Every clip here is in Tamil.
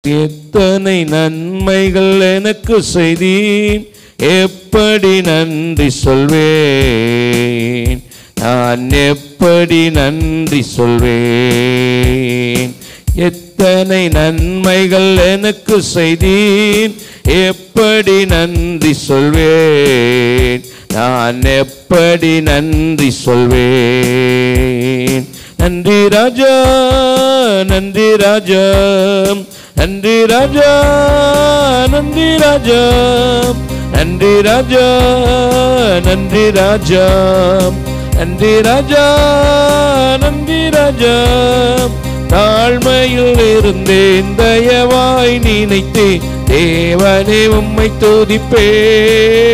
எத்தனை நன்மைகள் எனக்கு செய்தீர், எப்படி நன்றி சொல்வேன், நான் எப்படி நன்றி சொல்வேன். எத்தனை நன்மைகள் எனக்கு செய்தீர், எப்படி நன்றி சொல்வேன், நான் எப்படி நன்றி சொல்வேன். நன்றி ராஜா, நன்றி ராஜா, நன்றி ராஜா, நன்றி ராஜா, நன்றி ராஜா, நன்றி ராஜா, நன்றி ராஜா, நன்றி ராஜா. தாழ்மையில் இருந்தேன், தயவாய் நினைத்தேன், தேவனே உம்மை துதிப்பேன்.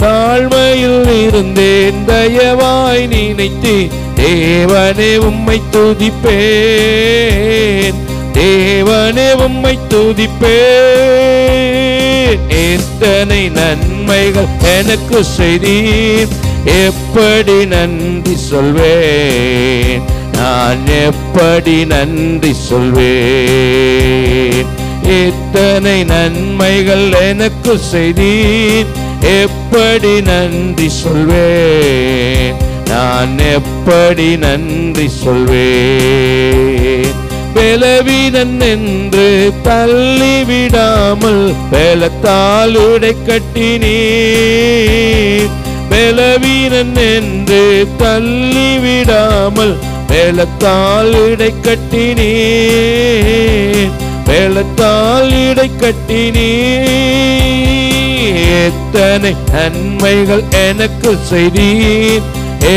தாழ்மையில் இருந்தேன், தயவாய் நினைத்தேன், தேவனே உம்மை துதிப்பேன், தேவனே உம்மை துதிப்பேன். எத்தனை நன்மைகள் எனக்கு செய்தீர், எப்படி நன்றி சொல்வேன், நான் எப்படி நன்றி சொல்வேன். எத்தனை நன்மைகள் எனக்கு செய்தீர், எப்படி நன்றி சொல்வேன், நான் எப்படி நன்றி சொல்வேன். பலவீனன் என்று தள்ளிவிடாமல் பலத்தால் உடைக்கட்டினீர். பலவீனன் என்று தள்ளிவிடாமல் பலத்தால் இடைக்கட்டினீர், பலத்தால் இடைக்கட்டினீர். எத்தனை நன்மைகள் எனக்கு செய்தீர்,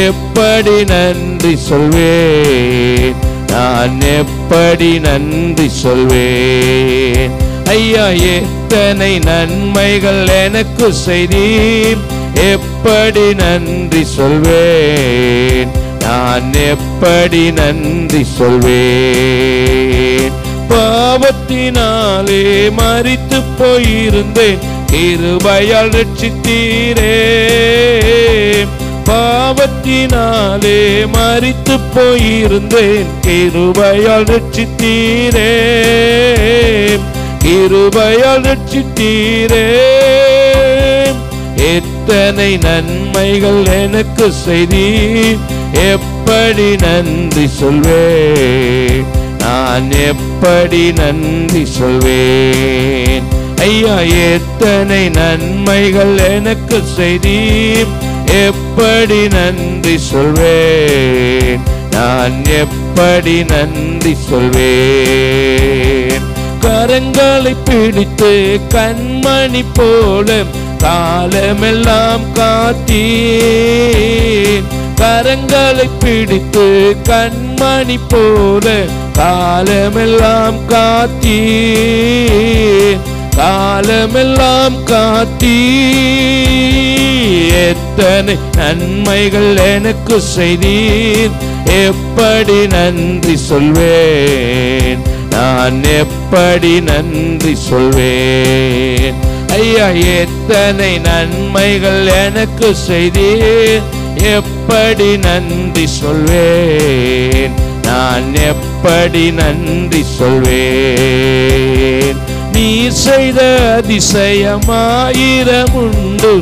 எப்படி நன்றி சொல்வேன், நான் எப்படி நன்றி சொல்வேன். ஐயா, எத்தனை நன்மைகள் எனக்கு செய்தீர், எப்படி நன்றி சொல்வேன், நான் எப்படி நன்றி சொல்வேன். பாவத்தினாலே மரித்து போயிருந்தேன், கிருபையால் ரட்சித்தீரே. பாவத்தினாலே மரித்து போயிருந்தேன், கிருபையால் ரட்சித்தீரே, கிருபையால் ரட்சித்தீரே. எத்தனை நன்மைகள் எனக்கு செய்தீர், எப்படி நன்றி சொல்வேன், நான் எப்படி நன்றி சொல்வேன். ஐயா, எத்தனை நன்மைகள் எனக்கு செய்தீர், எப்படி நன்றி சொல்வேன், நான் எப்படி நன்றி சொல்வேன். கரங்களை பிடித்து கண்மணி போல காலமெல்லாம் காத்தீர். கரங்களை பிடித்து கண்மணி போல காலமெல்லாம் காத்தீர், காலமெல்லாம் காத்தீர். எத்தனை நன்மைகள் எனக்கு செய்தீர், எப்படி நன்றி சொல்வேன், நான் எப்படி நன்றி சொல்வேன். ஐயா, எத்தனை நன்மைகள் எனக்கு செய்தீர், எப்படி நன்றி சொல்வேன், நான் எப்படி நன்றி சொல்வேன். நீ செய்த அதிசயமாயிரம் உண்டு,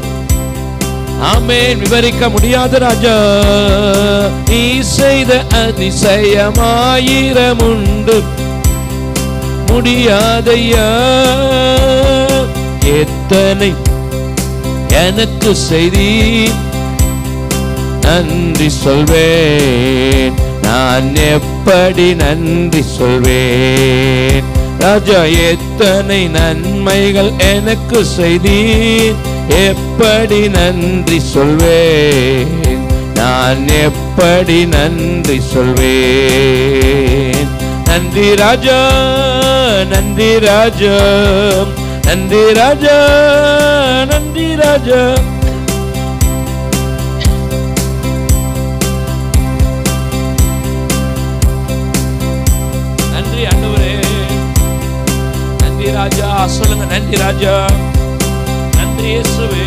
ஆமென், விவரிக்க முடியாத ராஜா. நீ செய்த அதிசயமாயிரம் உண்டு, முடியாதையா. எத்தனை எனக்கு செய்தீர், நன்றி சொல்வேன், நான் எப்படி நன்றி சொல்வேன். ராஜா, எத்தனை நன்மைகள் எனக்கு செய்தீர், எப்படி நன்றி சொல்வேன், நான் எப்படி நன்றி சொல்வேன். நன்றி ராஜா, நன்றி ராஜா, நன்றி ராஜா, நன்றி ராஜா. நன்றி ஆண்டவரே, நன்றி ராஜா. சொல்லுங்க, நன்றி ராஜா, நன்றி இயேசுவே.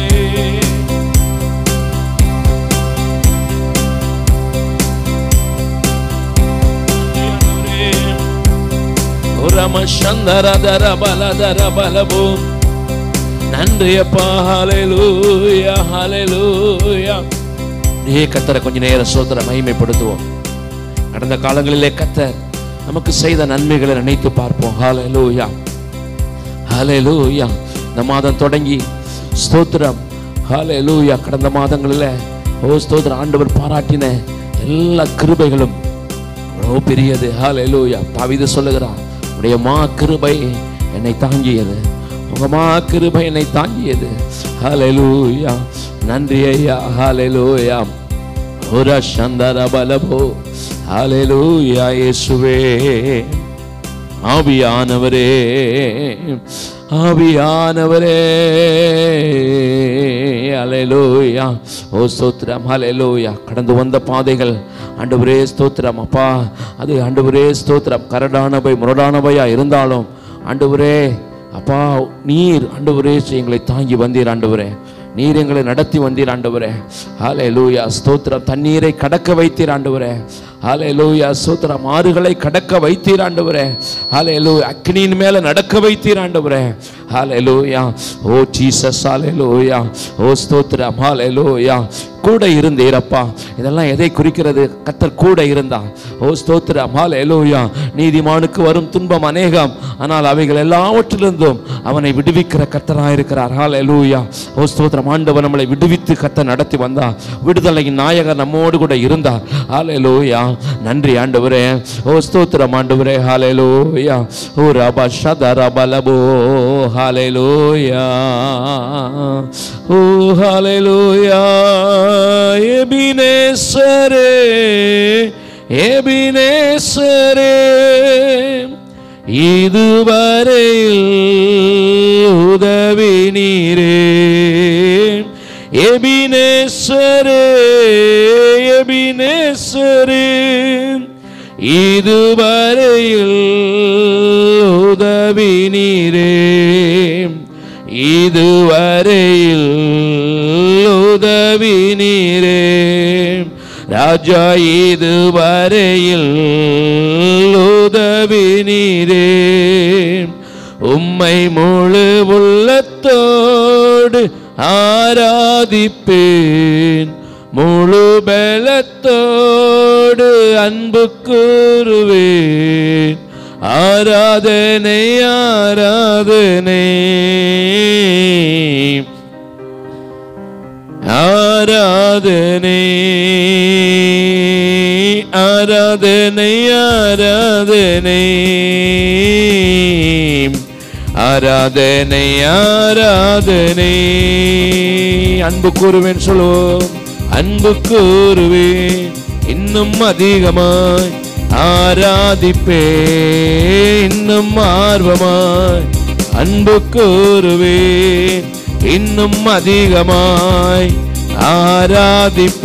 நன்றி ஆண்டவரே. ரமசந்தரதர பலதர பலபோ. நன்றி அப்பா. ஹல்லேலூயா ஹல்லேலூயா. கர்த்தரை கொஞ்ச நேரம் ஸ்தோத்திர மகிமைப்படுத்துவோம். கடந்த காலங்களிலே கர்த்தர் நமக்கு செய்த நன்மைகளை நினைத்து பார்ப்போம். ஹல்லேலூயா ஹல்லேலூயா. இந்த மாதம் தொடங்கி ஸ்தோத்திரம். ஹல்லேலூயா. கடந்த மாதங்களில் ஸ்தோத்திரம் ஆண்டவர் பாராட்டின எல்லா கிருபைகளும் ரொம்ப பெரியது. ஹல்லேலூயா. தாவீது சொல்லுகிறார், உடைய மா கிருபை என்னை தாங்கியது, உங்க மா கிருபை என்னை தாங்கியது. ஹல்லேலூயா. நன்றி ஐயா. ஹல்லேலூயா. ஒரு சந்தர பலபோ. ஹல்லேலூயா. இயேசுவே ஆவியானவரே ஆவியானவரே. ஹல்லேலூயா. ஓ ஸ்தோத்திரம். ஹல்லேலூயா. கடந்து வந்த பாதைகள் ஆண்டவரே ஸ்தோத்திரம் அப்பா, அது ஆண்டவரே ஸ்தோத்திரம் கரடானவை முரடானவையா இருந்தாலும் ஆண்டவரே அப்பா நீர் ஆண்டவரே எங்களை தாங்கி வந்தீர். ஆண்டவரே நீர் எங்களை நடத்தி வந்தீர். ஆண்டவரே ஹல்லேலூயா. ஸ்தோத்திரம். தண்ணீரை கடக்க வைத்தீர். ஆண்டவரே ஹல்லேலூயா. ஸ்தோத்திரம். ஆறுகளை கடக்க வைத்தீர். ஆண்டவரே ஹல்லேலூயா. அக்னியின் மேல நடக்க வைத்தீர். ஆண்டவரே ஹல்லேலூயா. ஓ ஜீசஸ். ஹல்லேலூயா. ஓ ஸ்தோத்திரம். ஹல்லேலூயா. கூட இருந்தீரப்பா. இதெல்லாம் எதை குறிக்கிறது? கர்த்தர் கூட இருந்தார். ஓ ஸ்தோத்திரம். ஹல்லேலூயா. நீதிமானுக்கு வரும் துன்பம் அநேகம், ஆனால் அவைகள் எல்லாவற்றிலிருந்தும் அவனை விடுவிக்கிற கர்த்தராக இருக்கிறார். ஹல்லேலூயா. ஓ ஸ்தோத்திரம். ஆண்டவர் நம்மளை விடுவித்து கர்த்தர் நடத்தி வந்தார். விடுதலையின் நாயகர் நம்மோடு கூட இருந்தார். ஹல்லேலூயா. நன்றி ஆண்டவரே. ஓ ஸ்தோத்திரம் ஆண்டவரே. ஹல்லேலூயா. ஓ ரபா ஷதர பலபோ. ஹல்லேலூயா. ஓ ஹல்லேலூயா. எபினேசரே எபினேசரே இதுவரையில் உதவி நீரே. எபினேசரே எபினேசரே இதுவரையில் உதவி நீரே. இதுவரையில் உதவி நீரே. ராஜா இதுவரையில் உதவி நீரே. உம்மை முழு உள்ளத்தோடு ஆராதிப்பேன், முழு பலத்தோடு அன்பு கூறுவேன். ஆராதனை ஆராதனை ஆராதனை ஆராதனை ஆராதனை ஆராதனை ஆராதனை. அன்பு கூறுவேன் சொல்லுவோம். அன்பு கூறுவேன் இன்னும் அதிகமாய் ஆராதிப்பேன், இன்னும் ஆர்வமாய் அன்பு கூறுவேன், இன்னும் அதிகமாய் ஆராதிப்பேன்,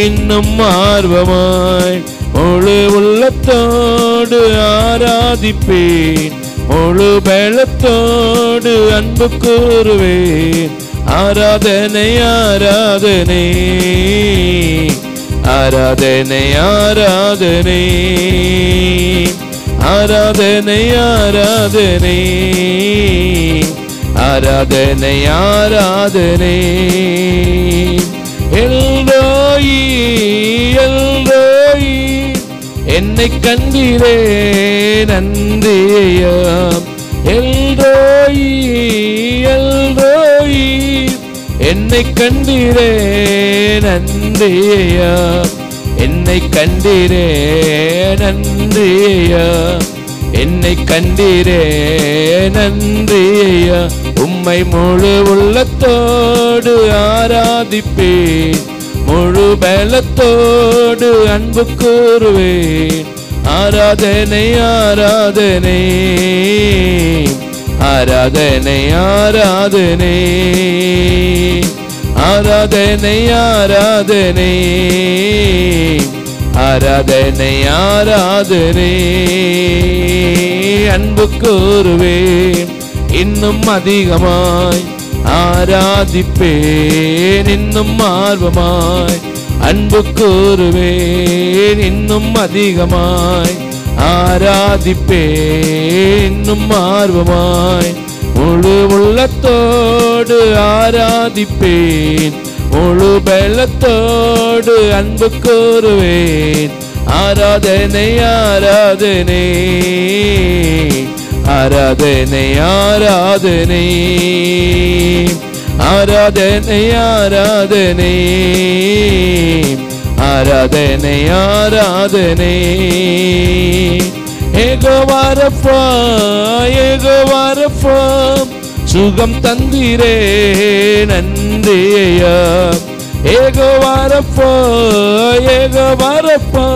இன்னும் ஆர்வமாய் முழு உள்ளத்தோடு ஆராதிப்பேன், முழு பலத்தோடு அன்பு கூறுவேன். ஆராதனை ஆராதனை ஆராதனை ஆராதனை ஆராதனை ஆராதனை ஆராதனை ஆராதனை. எல்ரோயி எல்ரோயி என்னை கண்டீரே நன்றியா. எல்ரோயி எல்ரோயி என்னை கண்டீரே நன்றியா, என்னை கண்டீரே நன்றியா, என்னை கண்டீரே நன்றியா. உம்மை முழு உள்ளத்தோடு ஆராதிப்பேன், முழு பலத்தோடு அன்பு கூறுவேன். ஆராதனை ஆராதனை ஆராதனை ஆராதனை ஆராதனை ஆராதனை ஆராதனை ஆராதனை. அன்பு கூறுவேன் இன்னும் அதிகமாய் ஆராதிப்பேன், இன்னும் ஆர்வமாய் அன்பு கூறுவேன், இன்னும் அதிகமாய் ஆராதிப்பேன் ஆர்வமாய், முழு உள்ளத்தோடு ஆராதிப்பேன், முழு பலத்தோடு அன்பு கூறுவேன். ஆராதனை ஆராதனை ஆராதனை ஆராதனை ஆராதனை ஆராதனை ஆராதனை ஆராதனை. யெகோவா ரஃபா யெகோவா ரஃபா, சுகம் தந்தீரே நன்றி ஐயா. யெகோவா ரஃபா யெகோவா ரஃபா,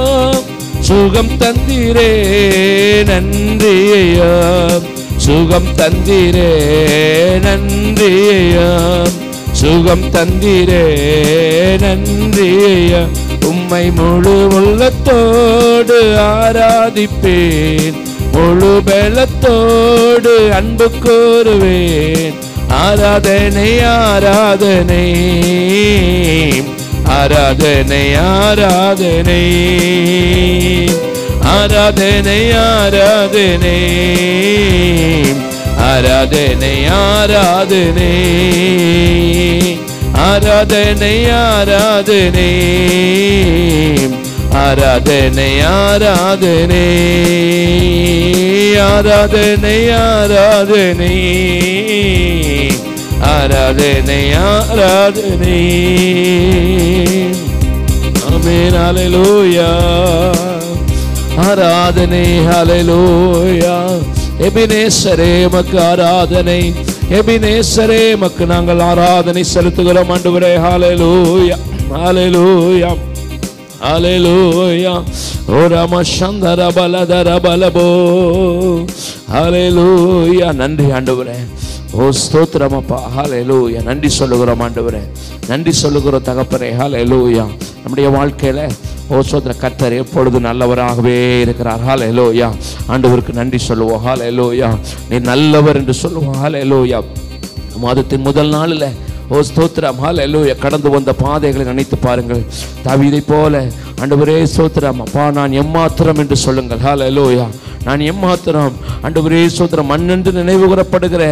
சுகம் தந்தீரே நன்றி ஐயா. சுகம் தந்தீரே நன்றி ஐயா. சுகம் தந்தீரே நன்றி ஐயா. உம்மை முழு உள்ளத்தோடு ஆராதிப்பேன், முழு பலத்தோடு அன்பு கூறுவேன். ஆராதனை ஆராதனை ஆராதனை ஆராதனை ஆராதனை ஆராதனை ஆராதனை ஆராதனை ஆராதனை ஆராதனை ஆராதனை ஆராதனை ஆராதனை ஆராதனை ஆராதனை ஆராதனை. ஆமென். ஹல்லேலூயா. ஆராதனை. ஹல்லேலூயா. எபினேசரே மக்கு ஆராதனை. எபினேசரே மக்கு நாங்கள் ஆராதனை செலுத்துகிறோம் ஆண்டவரே. ஹல்லேலூயா ஹல்லேலூயா ஹல்லேலூயா. ஓ ராம சந்தர பலதர பலபோ. ஹல்லேலூயா. நன்றி ஆண்டவரே. ஓ ஸ்தோத்திரம் அப்பா. ஹல்லேலூயா. நன்றி சொல்லுகிறோம் ஆண்டவரே. நன்றி சொல்லுகிறோம் தகப்பனே. ஹல்லேலூயா. நம்முடைய வாழ்க்கையில ஓ சோதர கர்த்தர் எப்பொழுது நல்லவராகவே இருக்கிறார். ஹல்லேலூயா. ஆண்டவருக்கு நன்றி சொல்லுவோம். ஹல்லேலூயா. நீ நல்லவர் என்று சொல்லுவோம். ஹல்லேலூயா. மாதத்தின் முதல் நாளில் ஓ ஸ்தோத்திரம். ஹல்லேலூயா. கடந்து வந்த பாதைகளை நினைத்து பாருங்கள். தாவீதை போல ஆண்டவரே ஸ்தோத்திரம் அப்பா நான் எம்மாத்திரம் என்று சொல்லுங்கள். ஹல்லேலூயா. நான் எம்மாத்திரம் ஆண்டவரே ஸ்தோத்திரம் மண்ணென்று நினைவு கூறப்படுகிற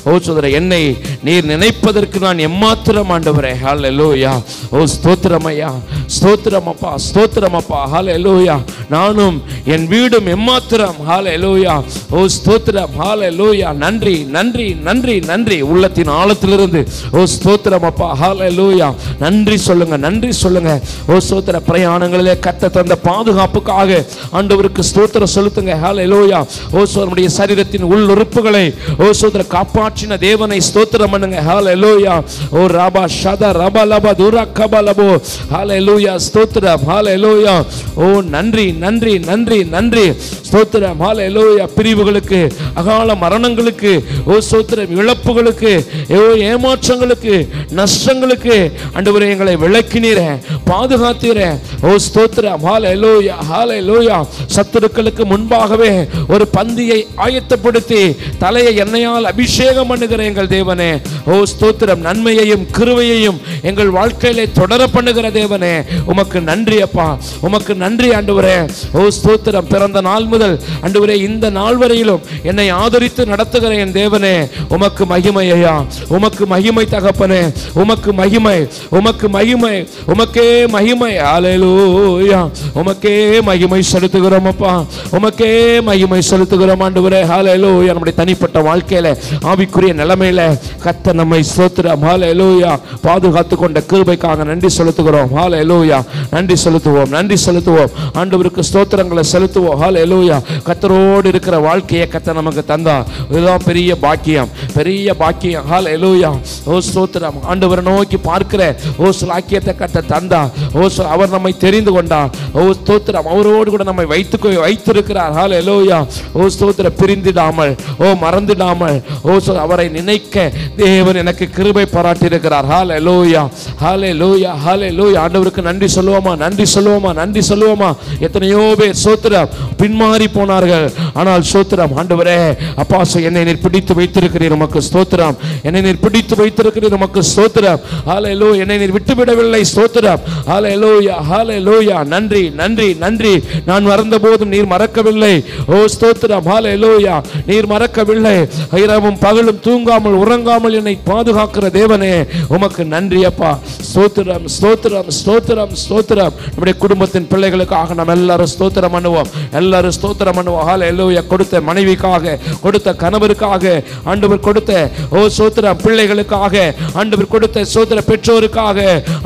ஓ சோதர என்னை நீர் நினைப்பதற்கு நான் எம்மாத்திரம் ஆண்டவரே. ஹல்லேலூயா. ஓ ஸ்தோத்திரம் ஐயா. ஸ்தோத்திரம் அப்பா. ஸ்தோத்திரம் அப்பா. ஹல்லேலூயா. நானும் என் வீடும் எம்மாத்திரம். ஹல்லேலூயா. ஓ ஸ்தோத்திரம். ஹல்லேலூயா. நன்றி நன்றி நன்றி நன்றி உள்ளத்தின் ஆழத்திலிருந்து ஓ ஸ்தோத்திரம் அப்பா. ஹல்லேலூயா. நன்றி சொல்லுங்க. நன்றி சொல்லுங்க. ஓ ஸ்தோத்திர பிரயாணங்களிலே கர்த்தர் தந்த பாதுகாப்புக்காக ஆண்டவருக்கு ஸ்தோத்திரம் செலுத்துங்க. ஹல்லேலூயா. ஓ நம்முடைய சரீரத்தின் உள் உறுப்புகளை ஓ ஸ்தோத்திர காப்பாற்றின தேவனை ஸ்தோத்திரம் பண்ணுங்க. ஹல்லேலூயா. ஓ ரபா ஷத ரபா லபா துரா கபலபோ. ஹல்லேலூயா. ஸ்தோத்திரம். ஹல்லேலூயா. ஓ நன்றி நன்றி நன்றி நன்றி ஸ்தோத்திரம். ஹல்லேலூயா. பிரிவுகளுக்கு அகால மரணங்களுக்கு ஓ ஸ்தோத்திரம் இழப்புகளுக்கு ஓ ஏமாற்றங்களுக்கு நஷ்டங்களுக்கு ஆண்டவரே எங்களை விலக்கினீரே பாதுகாத்தீரே. ஓ ஸ்தோத்திரம். ஹல்லேலூயா. ஹல்லேலூயா. சத்துருக்களுக்கு முன்பாகவே ஒரு பந்தியை ஆயத்தப்படுத்தி தலையை எண்ணெயால் அபிஷேகம் பண்ணுகிற எங்கள் தேவனே. ஓ ஸ்தோத்திரம். நன்மையையும் கிருபையையும் எங்கள் வாழ்க்கையிலே தொடர பண்ணுகிற தேவனே உமக்கு நன்றி அப்பா. உமக்கு நன்றி ஆண்டவரே. ஓ ஸ்தோத்திரம். பிறந்த நாள் முதல் ஆண்டவரே இந்த நாள் வரையிலும் என்னை ஆதரித்து நடத்துகிற என் தேவனே உமக்கு மகிமை ஐயா. உமக்கு மகிமை தகப்பனே. உமக்கு மகிமை. உமக்கு மகிமை. உமக்கே மகிமை. ஹல்லேலூயா. உமக்கே மகிமை செலுத்துகிறோம் அப்பா. உமக்கே மகிமை செலுத்துகிறோம் ஆண்டவரே. ஹல்லேலூயா. நம்முடைய தனிப்பட்ட வாழ்க்கையில ஆவிக்குரிய நிலைமையில கர்த்தர் நம்மை ஸ்தோத்திரம். ஹல்லேலூயா. பாதுகாத்து கொண்ட கிருபைக்காக நன்றி செலுத்துகிறோம். ஹல்லேலூயா. நன்றி செலுத்துவோம். நன்றி செலுத்துவோம். ஆண்டவருக்கு ஸ்தோத்திரங்களை செலுத்துவோம். ஹல்லேலூயா. கர்த்தரோடு இருக்கிற வாழ்க்கையை கர்த்தர் நமக்கு தந்தா இதுதான் பெரிய பாக்கியம். பெரிய பாக்கியம். ஹல்லேலூயா. ஓ ஸ்தோத்திரம். ஆண்டவரை நோக்கி பார்க்கிற ஓ ஸ்லாக்கியத்தை கர்த்தர் தந்தா. ஓ அவர் நம்மை தெரிந்து கொண்டார். ஓ ஸ்தோத்திரம். அவரோடு கூட நம்மை வைத்திருக்கிறார். ஹல்லேலூயா. ஓ ஸ்தோத்திரம். பிரிந்திடாமல் ஓ மறந்துடாமல் ஓ அவரை நினைக்க தேவன் எனக்கு கிருபை பாராட்டி இருக்கிறார். ஹல்லேலூயா, ஹல்லேலூயா, ஹல்லேலூயா. ஆண்டவருக்கு நன்றி சொல்லுவோமா, நன்றி சொல்லுவோமா, நன்றி சொல்லுவோமா. எத்தனையோ பேர் ஸ்தோத்திரம் பின்மாறி போனார்கள். ஆனால் ஸ்தோத்திரம் ஆண்டவரே அப்பா, என்னை நீர் பிடித்து வைத்திருக்கிறீர், உமக்கு ஸ்தோத்திரம். என்னை நீர் பிடித்து வைத்திருக்கிறீர், உமக்கு ஸ்தோத்திரம். ஹல்லேலூயா. என்னை நீர் விட்டுவிடவில்லை, ஸ்தோத்திரம். ஹல்லேலூயா, ஹல்லேலூயா. நன்றி, நன்றி, நன்றி. நான் மறந்த போதும் நீர் மறக்கவில்லை. ஓ ஸ்தோத்திரம், ஹல்லேலூயா. நீர் மறக்கவில்லை. இரவும் பகலும் தூங்காமல் உறங்காமல் என்னை பாதுகாக்கிற தேவனே, உமக்கு நன்றி அப்பா. ஸ்தோத்திரம், ஸ்தோத்திரம், ஸ்தோத்திரம், ஸ்தோத்திரம். நம்முடைய குடும்பத்தின் பிள்ளைகளுக்காக நாம் எல்லாரும் ஸ்தோத்திரம் பண்ணுவோம், எல்லாரும் ஸ்தோத்திரம் பண்ணுவோம். ஹல்லேலூயா. கொடுத்த மனைவிக்காக, கொடுத்த கணவருக்காக, ஆண்டவர் கொடுத்த ஓ ஸ்தோத்திரம் பிள்ளைகளுக்காக, ஆண்டவர் கொடுத்த ஸ்தோத்திர பெற்றோருக்காக,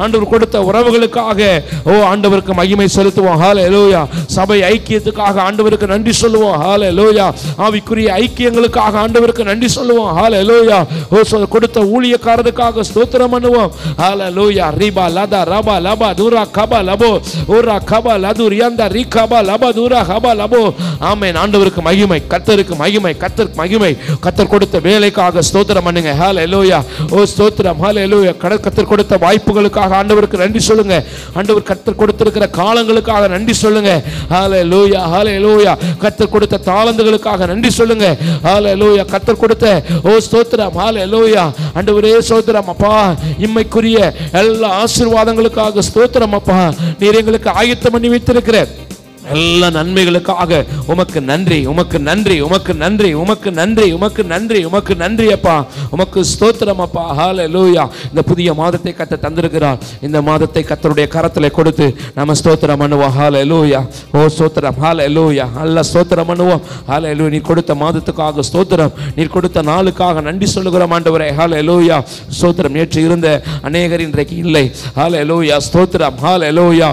ஆண்டவர் கொடுத்த உறவுகளுக்காக ஓ ஆண்டவருக்கு மகிமை செலுத்துவோம். ஹல்லேலூயா. சபை ஐக்கியத்துக்காக ஆண்டவருக்கு நன்றி சொல்லுவோம். ஹல்லேலூயா. ஆவிக்குரிய ஐக்கியங்களுக்காக ஆண்டவருக்கு நன்றி சொல்லுவோம். ஹல்லேலூயா. ஓ கொடுத்த ஊழியக்காரருக்காக ஸ்தோத்திரம் பண்ணுவோம். ஹல்லேலூயா. ரிபா லதா ரபா லபா துரா கபா லபோ ஊரா கபா லது ரியாந்தா ரிகபா லபா துரா கபா லபோ. ஆமென். ஆண்டவருக்கு மகிமை, கர்த்தருக்கு மகிமை, கர்த்தருக்கு மகிமை. கர்த்தர் கொடுத்த வேலைக்காக ஸ்தோத்திரம் பண்ணுங்க. ஹல்லேலூயா. ஓ ஸ்தோத்திரம். ஹல்லேலூயா. கர்த்தர் கொடுத்த வாய்ப்புகளுக்காக ஆண்டவருக்கு நன்றி சொல்லுங்க. ஆண்டவர் கர்த்தர் கொடுத்திருக்கிற காலங்களுக்காக நன்றி சொல்லுங்க. ஹல்லேலூயா, ஹல்லேலூயா. கர்த்தர் கொடுத்த தாளந்துகளுக்காக நன்றி சொல்லுங்க. ஹல்லேலூயா. கர்த்தர் கொடுத்த ஓ ஸ்தோத்திரம். ஹல்லேலூயா. ஆண்டவரே ஸ்தோத்திரம் அப்பா. இம்மைக்குரிய எல்லா ஆசீர்வாதங்களுக்காக ஸ்தோத்திரம் அப்பா. நீர் எங்களுக்கு ஆயத்தம் பண்ணி வைத்திருக்கிற எல்லா நன்மைகளுக்காக உமக்கு நன்றி, உமக்கு நன்றி, உமக்கு நன்றி, உமக்கு நன்றி, உமக்கு நன்றி, உமக்கு நன்றி அப்பா. உமக்கு ஸ்தோத்திரம் அப்பா. ஹல்லேலூயா. இந்த புதிய மாதத்தை கர்த்தர் தந்திருக்கிறார். இந்த மாதத்தை கர்த்தருடைய கரத்திலே கொடுத்து நம்ம ஸ்தோத்திரம் பண்ணுவோம். ஹல்லேலூயா. ஓ ஸ்தோத்திரம். ஹல்லேலூயா. நல்ல ஸ்தோத்திரம் பண்ணுவோம். ஹல்லேலூயா. நீர் கொடுத்த மாதத்துக்காக ஸ்தோத்திரம். நீர் கொடுத்த நாளுக்காக நன்றி சொல்லுகிறோம் ஆண்டவரே. ஹல்லேலூயா. ஸ்தோத்திரம். நேற்று இருந்த அநேகர் இன்றைக்கு இல்லை. ஹல்லேலூயா. ஸ்தோத்திரம். ஹல்லேலூயா.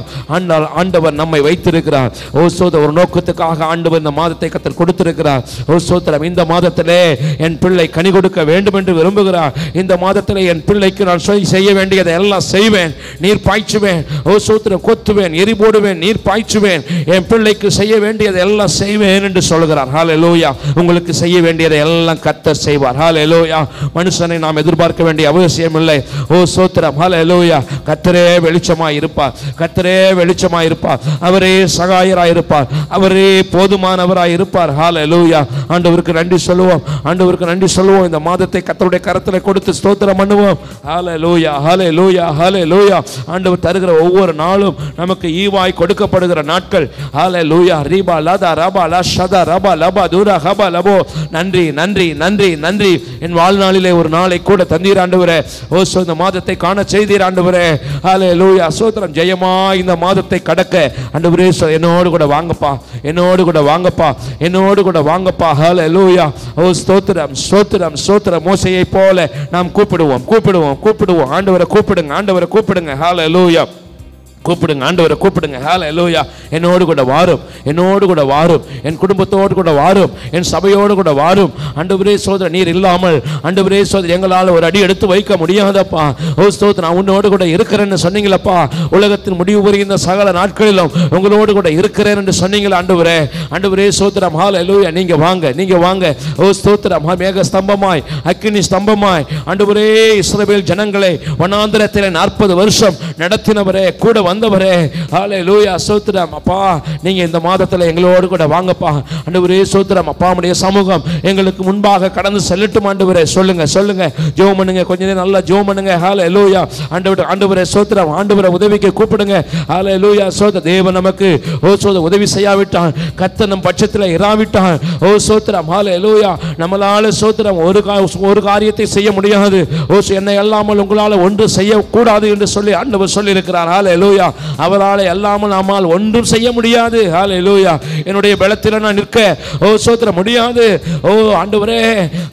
ஆண்டவர் நம்மை வைத்திருக்கிறார். ஓ ஸ்தோத்திரம். ஒரு நோக்கத்துக்காக ஆண்டவர் இந்த மாதத்தை கர்த்தர் கொடுத்திருக்கிறார். ஓ ஸ்தோத்திரம். இந்த மாதத்திலே என் பிள்ளை கனி கொடுக்க வேண்டும் என்று விரும்புகிறார். இந்த மாதத்திலே என் பிள்ளைக்கு நான் செய்ய வேண்டியதை எல்லாம் செய்வேன். நீர் பாய்ச்சுவேன். ஓ ஸ்தோத்திரம். கொத்துவேன், எரி போடுவேன், நீர் பாய்ச்சுவேன். என் பிள்ளைக்கு செய்ய வேண்டியதை எல்லாம் செய்வேன் என்று சொல்கிறார். ஹல்லேலூயா. உங்களுக்கு செய்ய வேண்டியதை எல்லாம் கர்த்தர் செய்வார். ஹல்லேலூயா. மனுஷனை நாம் எதிர்பார்க்க வேண்டிய அவசியம் இல்லை. ஓ ஸ்தோத்திரம். ஹல்லேலூயா. கர்த்தரே வெளிச்சமாய் இருப்பார். கர்த்தரே வெளிச்சமாய் இருப்பார். அவரே சகாய இருப்பார். அவரே போதுமானவராய் இருப்பார். ஹல்லேலூயா. ஆண்டவருக்கு நன்றி சொல்லுவோம். ஆண்டவருக்கு நன்றி சொல்லுவோம். இந்த மாதத்தை கர்த்தருடைய கரத்திலே கொடுத்து ஸ்தோத்திரம் பண்ணுவோம். ஹல்லேலூயா, ஹல்லேலூயா, ஹல்லேலூயா. ஆண்டவர் தருகிற ஒவ்வொரு நாளும் நமக்கு ஈவாய் கொடுக்கப்படுகிற நாட்கள். ஹல்லேலூயா. ரிபா லதா ரபா லஷதா ரபா லபா துரா ஹபா லபோ. நன்றி, நன்றி, நன்றி, நன்றி. என் வாழ்நாளிலே ஒரு நாளை கூட தந்தீர் ஆண்டவரே. ஓ இந்த மாதத்தை காண செய்தீர் ஆண்டவரே. ஹல்லேலூயா. ஸ்தோத்திரம். ஜெயமா இந்த மாதத்தை கடக்க ஆண்டவரே என்னோடு கூட வாங்கப்பா, என்னோடு கூட வாங்கப்பா, என்னோடு கூட வாங்கப்பா. ஹல்லேலூயா. ஓ ஸ்தோத்திரம், ஸ்தோத்திரம், ஸ்தோத்திரம். மோசேயை போல நாம் கூப்பிடுவோம், கூப்பிடுவோம், கூப்பிடுவோம். ஆண்டவரை கூப்பிடுங்க, ஆண்டவரை கூப்பிடுங்க. ஹல்லேலூயா. கூப்பிடுங்க, ஆண்டவரை கூப்பிடுங்க. ஹல்லேலூயா. என்னோடு கூட வாரும், என்னோடு கூட வாரும், என் குடும்பத்தோடு கூட வாரும், என் சபையோடு கூட வாரும். ஆண்டவரே சோதரன். நீர் இல்லாமல் ஆண்டவரே சோதரன் எங்களால் ஒரு அடி எடுத்து வைக்க முடியாதப்பா. ஓ ஸ்தோத்திரம். நான் உன்னோடு கூட இருக்கிறேன்னு சொன்னீங்களப்பா. உலகத்தின் முடிவு வருகின்ற சகல நாட்களிலும் உங்களோடு கூட இருக்கிறேன் என்று சொன்னீங்களா ஆண்டவரே. ஆண்டவரே சோத்திரம். ஹல்லேலூயா. நீங்க வாங்க, நீங்க வாங்க. ஓ ஸ்தோத்திரம். மேக ஸ்தம்பமாய், அக்கினி ஸ்தம்பமாய் ஆண்டவரே இஸ்ரவேல் ஜனங்களை வனாந்திரத்திலே 40 வருஷம் நடத்தினவரே, கூட வந்தவரே. ஹல்லேலூயா. ஸ்தோத்திரம் அப்பா. நீங்க இந்த மாதத்துல எங்களோடு கூட வாங்கப்பா. ஆண்டவரே ஸ்தோத்திரம் அப்பா. உம்முடைய சமூகம் எங்களுக்கு முன்பாக கடந்து செல்லட்டும் ஆண்டவரே. சொல்லுங்க, சொல்லுங்க. ஜெபம் பண்ணுங்க. கொஞ்ச நேரம் நல்லா ஜெபம் பண்ணுங்க. ஹல்லேலூயா. ஆண்டவரே ஸ்தோத்திரம். ஆண்டவரே உதவிக்கு கூப்பிடுங்க. ஹல்லேலூயா. ஸ்தோத்திரம். தேவன் நமக்கு ஓ ஸ்தோத்திரம் உதவி செய்யாவிட்டான், கர்த்தர் நம் பட்சத்தில் இராவிட்டான். ஓ ஸ்தோத்திரம். ஹல்லேலூயா. நம்மளால ஸ்தோத்திரம் ஒரு காரியத்தை செய்ய முடியாது. ஓ என்னை அல்லாமல் உங்களால் ஒன்று செய்யக்கூடாது என்று சொல்லி ஆண்டவர் சொல்லி இருக்கிறார். ஹல்லேலூயா. அவரால் எல்லாமல் நம்மால் ஒன்றும் செய்ய முடியாது. ஹல்லேலூயா. என்னுடைய பலத்தில் நான் நிற்க ஓ ஸ்தோத்திரம் முடியாது. ஓ ஆண்டவரே.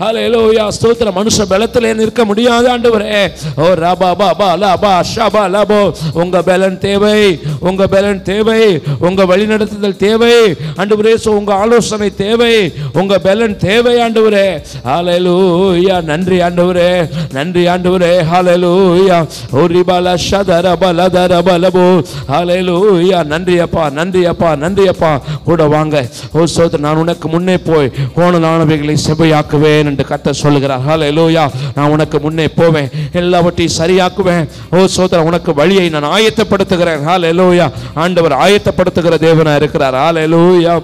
ஹல்லேலூயா. ஸ்தோத்திரம். மனுஷ பலத்திலே நிற்க முடியாது ஆண்டவரே. ஓ ரபா பா லபா ஷபா லபோ. உங்க பலன் தேவை, உங்க பலன் தேவை, உங்க வழிநடத்துதல் தேவை ஆண்டவரே. உங்க ஆலோசனை தேவை, உங்க பலன் தேவை ஆண்டவரே. ஹல்லேலூயா. நன்றி ஆண்டவரே, நன்றி ஆண்டவரே. ஹல்லேலூயா. ஓ ரிபா ஷதர பலதர பலபோ. ஹல்லேலூயா. நன்றி அப்பா, நன்றி அப்பா, நன்றி அப்பா. கூட வாங்க. ஓ ஸ்தோத்திரம். நான் உனக்கு முன்னே போய் கோணலானவைகளை செவ்வையாக்குவேன் செய்வேன் என்று கர்த்தர் சொல்லுகிறார். ஹல்லேலூயா. நான் உனக்கு முன்னே போவேன், எல்லாவற்றையும் சரியாக்குவேன். ஓ சோதரா, உனக்கு வழியை நான் ஆயத்தப்படுத்துகிறேன். ஹல்லேலூயா. ஆண்டவர் ஆயத்தப்படுத்துகிற தேவனா இருக்கிறார். ஹல்லேலூயா.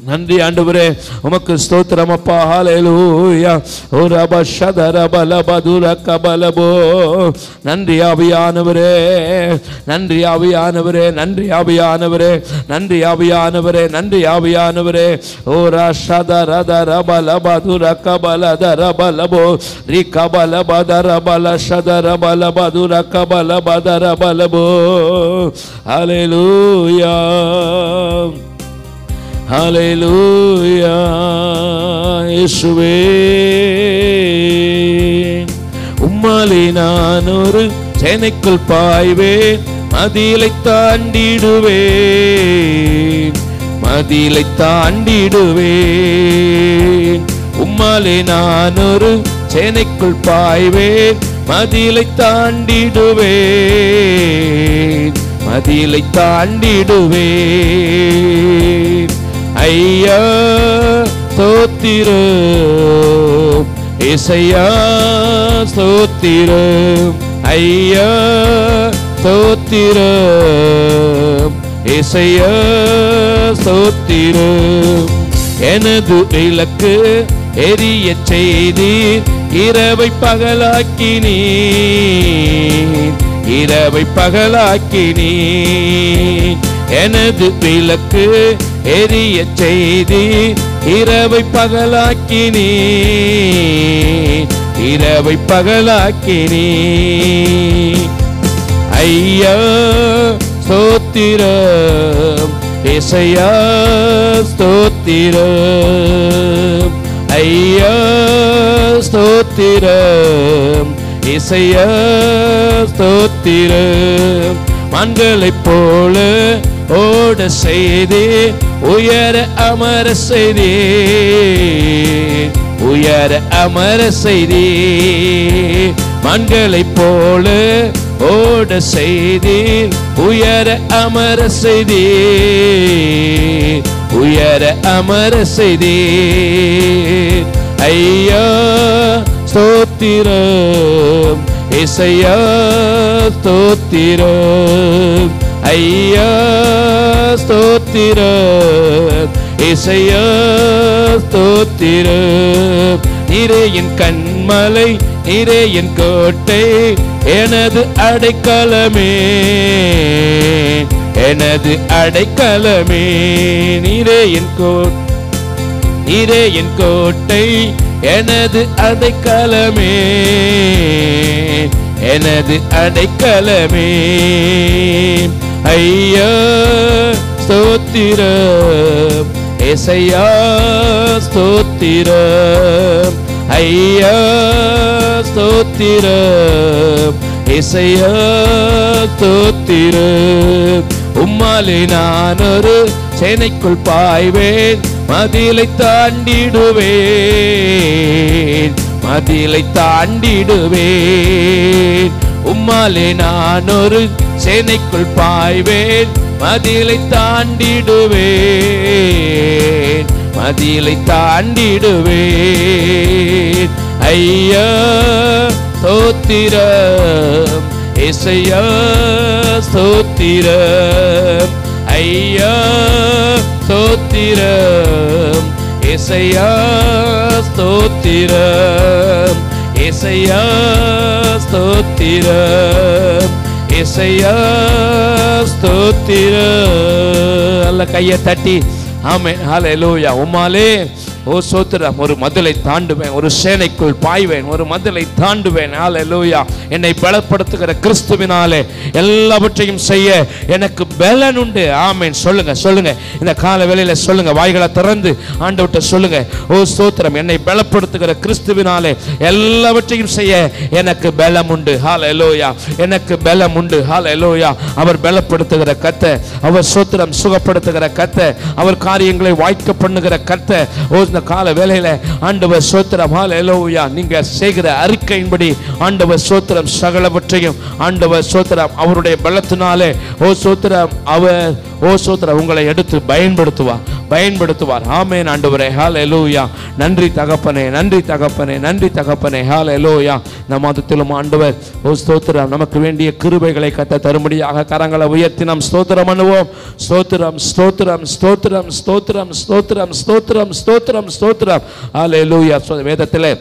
நன்றி ஆண்டவரே, உமக்கு ஸ்தோத்திரம் அப்பா. ஹல்லேலூயா. ஓ ரப ஷதர பலபதுர கபலபோ. நன்றி ஆவியானவரே, நன்றி ஆவியானவரே, நன்றி ஆவியானவரே, நன்றி ஆவியானவரே, நன்றி ஆவியானவரே. ஓ ரஷதர தர பலபதுர கபலதர பலபோ ரி கபலபதர பல ஷதர பலபதுர கபலபதர பலபோ. ஹல்லேலூயா. ஹல்லேலூயா. இயேசுவே, உம்மாலே நான் ஒரு சேனைக்குள் பாய்வேன், மதிலை தாண்டிடுவேன், மதிலை தாண்டிடுவேன். உம்மாலே நான் ஒரு சேனைக்குள் பாய்வேன், மதிலை தாண்டிடுவேன், மதிலை தாண்டிடுவேன். ஐயா ஸ்தோத்திரம், ஏசையா ஸ்தோத்திரம், ஐயா ஸ்தோத்திரம், ஏசையா ஸ்தோத்திரம். எனது இலக்கு எரிய செய்தீர், இரவை பகலாக்கினீர், இரவை பகலாக்கினீர். எனது விளக்கு எரிய செய்தி, இரவை பகலாக்கினீர், இரவை பகலாக்கினீர். ஐயா ஸ்தோத்திரம், ஏசையா ஸ்தோத்திரம், ஐயா ஸ்தோத்திரம், ஏசையா ஸ்தோத்திரம். மண்களைப் போல ஓட செய்தே, உயர அமர செய்தே, உயர அமர செய்தே. மண்களைப் போல ஓட செய்தே, உயர அமர செய்தே, உயர அமர செய்தே. ஐயா ஸ்தோத்திரம், ஏசையா ஸ்தோத்திரம், ஐயா ஸ்தோத்திரம், ஏசையா ஸ்தோத்திரம். நீரே என் கண்மலை, நீரே என் கோட்டை, எனது அடைக்கலமே, எனது அடைக்கலமே. நீரே என் கோட்டை, நீரே என் கோட்டை, எனது அடைக்கலமே, எனது அடைக்கலமே. ஐயா ஸ்தோத்திரம், ஏசையா ஸ்தோத்திரம், ஐயா ஸ்தோத்திரம், ஏசையா ஸ்தோத்திரம். உம்மாலே நான் ஒரு சேனைக்குள் பாய்வேன், மதிலை தாண்டிடுவேன், மதிலை தாண்டிடுவேன். உம்மாலே நான் ஒரு சேனைக்குள் பாய்வேன், மதிலை தாண்டிடுவேன், மதிலை தாண்டிடுவேன். ஐயா ஸ்தோத்திரம், ஏசையா ஸ்தோத்திரம், ஐயா ஸ்தோத்திரம், ஏசையா ஸ்தோத்திரம், ஏசையா ஸ்தோத்திரம், ஏசையா ஸ்தோத்திரம். அல்ல கையை தட்டி ஆமென். ஹல்லேலூயா. உம்மாலே ஓ சோத்திரம், ஒரு மதிலை தாண்டுவேன், ஒரு சேனைக்குள் பாய்வேன், ஒரு மதிலை தாண்டுவேன். ஹல்லேலூயா. என்னை பலப்படுத்துகிற கிறிஸ்துவினாலே எல்லாவற்றையும் செய்ய எனக்கு பலன் உண்டு. ஆமென். சொல்லுங்க சொல்லுங்க, இந்த கால வேளையில சொல்லுங்க, வாய்களை திறந்து ஆண்டவர்ட்ட சொல்லுங்க. ஓ ஸ்தோத்திரம், என்னை பலப்படுத்துகிற கிறிஸ்துவினாலே எல்லாவற்றையும் செய்ய எனக்கு பலம் உண்டு. ஹல்லேலூயா. எனக்கு பலம் உண்டு. ஹல்லேலூயா. அவர் பலப்படுத்துகிற கர்த்தர், அவர் ஸ்தோத்திரம் சுகப்படுத்துகிற கர்த்தர், அவர் காரியங்களை வாய்க்க பண்ணுகிற கர்த்தர். ஓ இந்த கால வேளையில ஆண்டவர் ஸ்தோத்திரம் ஹல்லேலூயா, நீங்க செய்கிற அறிக்கையின்படி ஆண்டவர் ஸ்தோத்திரம் சகலவற்றையும் ஆண்டவர் ஸ்தோத்திரம் அவருடைய பலத்தினாலே ஓ ஸ்தோத்திரம் அவர் ஓ ஸ்தோத்திரம் உங்களை எடுத்து பயன்படுத்துவார். பயன்படுத்துவார். ஆமென் ஆண்டவரே. ஹல்லேலூயா. நன்றி தகப்பனே, நன்றி தகப்பனே, நன்றி தகப்பனே. ஹல்லேலூயா. இந்த மாதத்திலும் ஆண்டவர் ஸ்தோத்திரம் நமக்கு வேண்டிய கிருபைகளை கத்த தரும்படியாக கரங்களை உயர்த்தி நாம் ஸ்தோத்திரம் பண்ணுவோம். ஸ்தோத்திரம் ஸ்தோத்திரம் ஸ்தோத்திரம் ஸ்தோத்திரம் ஸ்தோத்திரம் ஸ்தோத்திரம் ஸ்தோத்திரம் ஸ்தோத்திரம். ஹல்லேலூயா. வேதத்திலே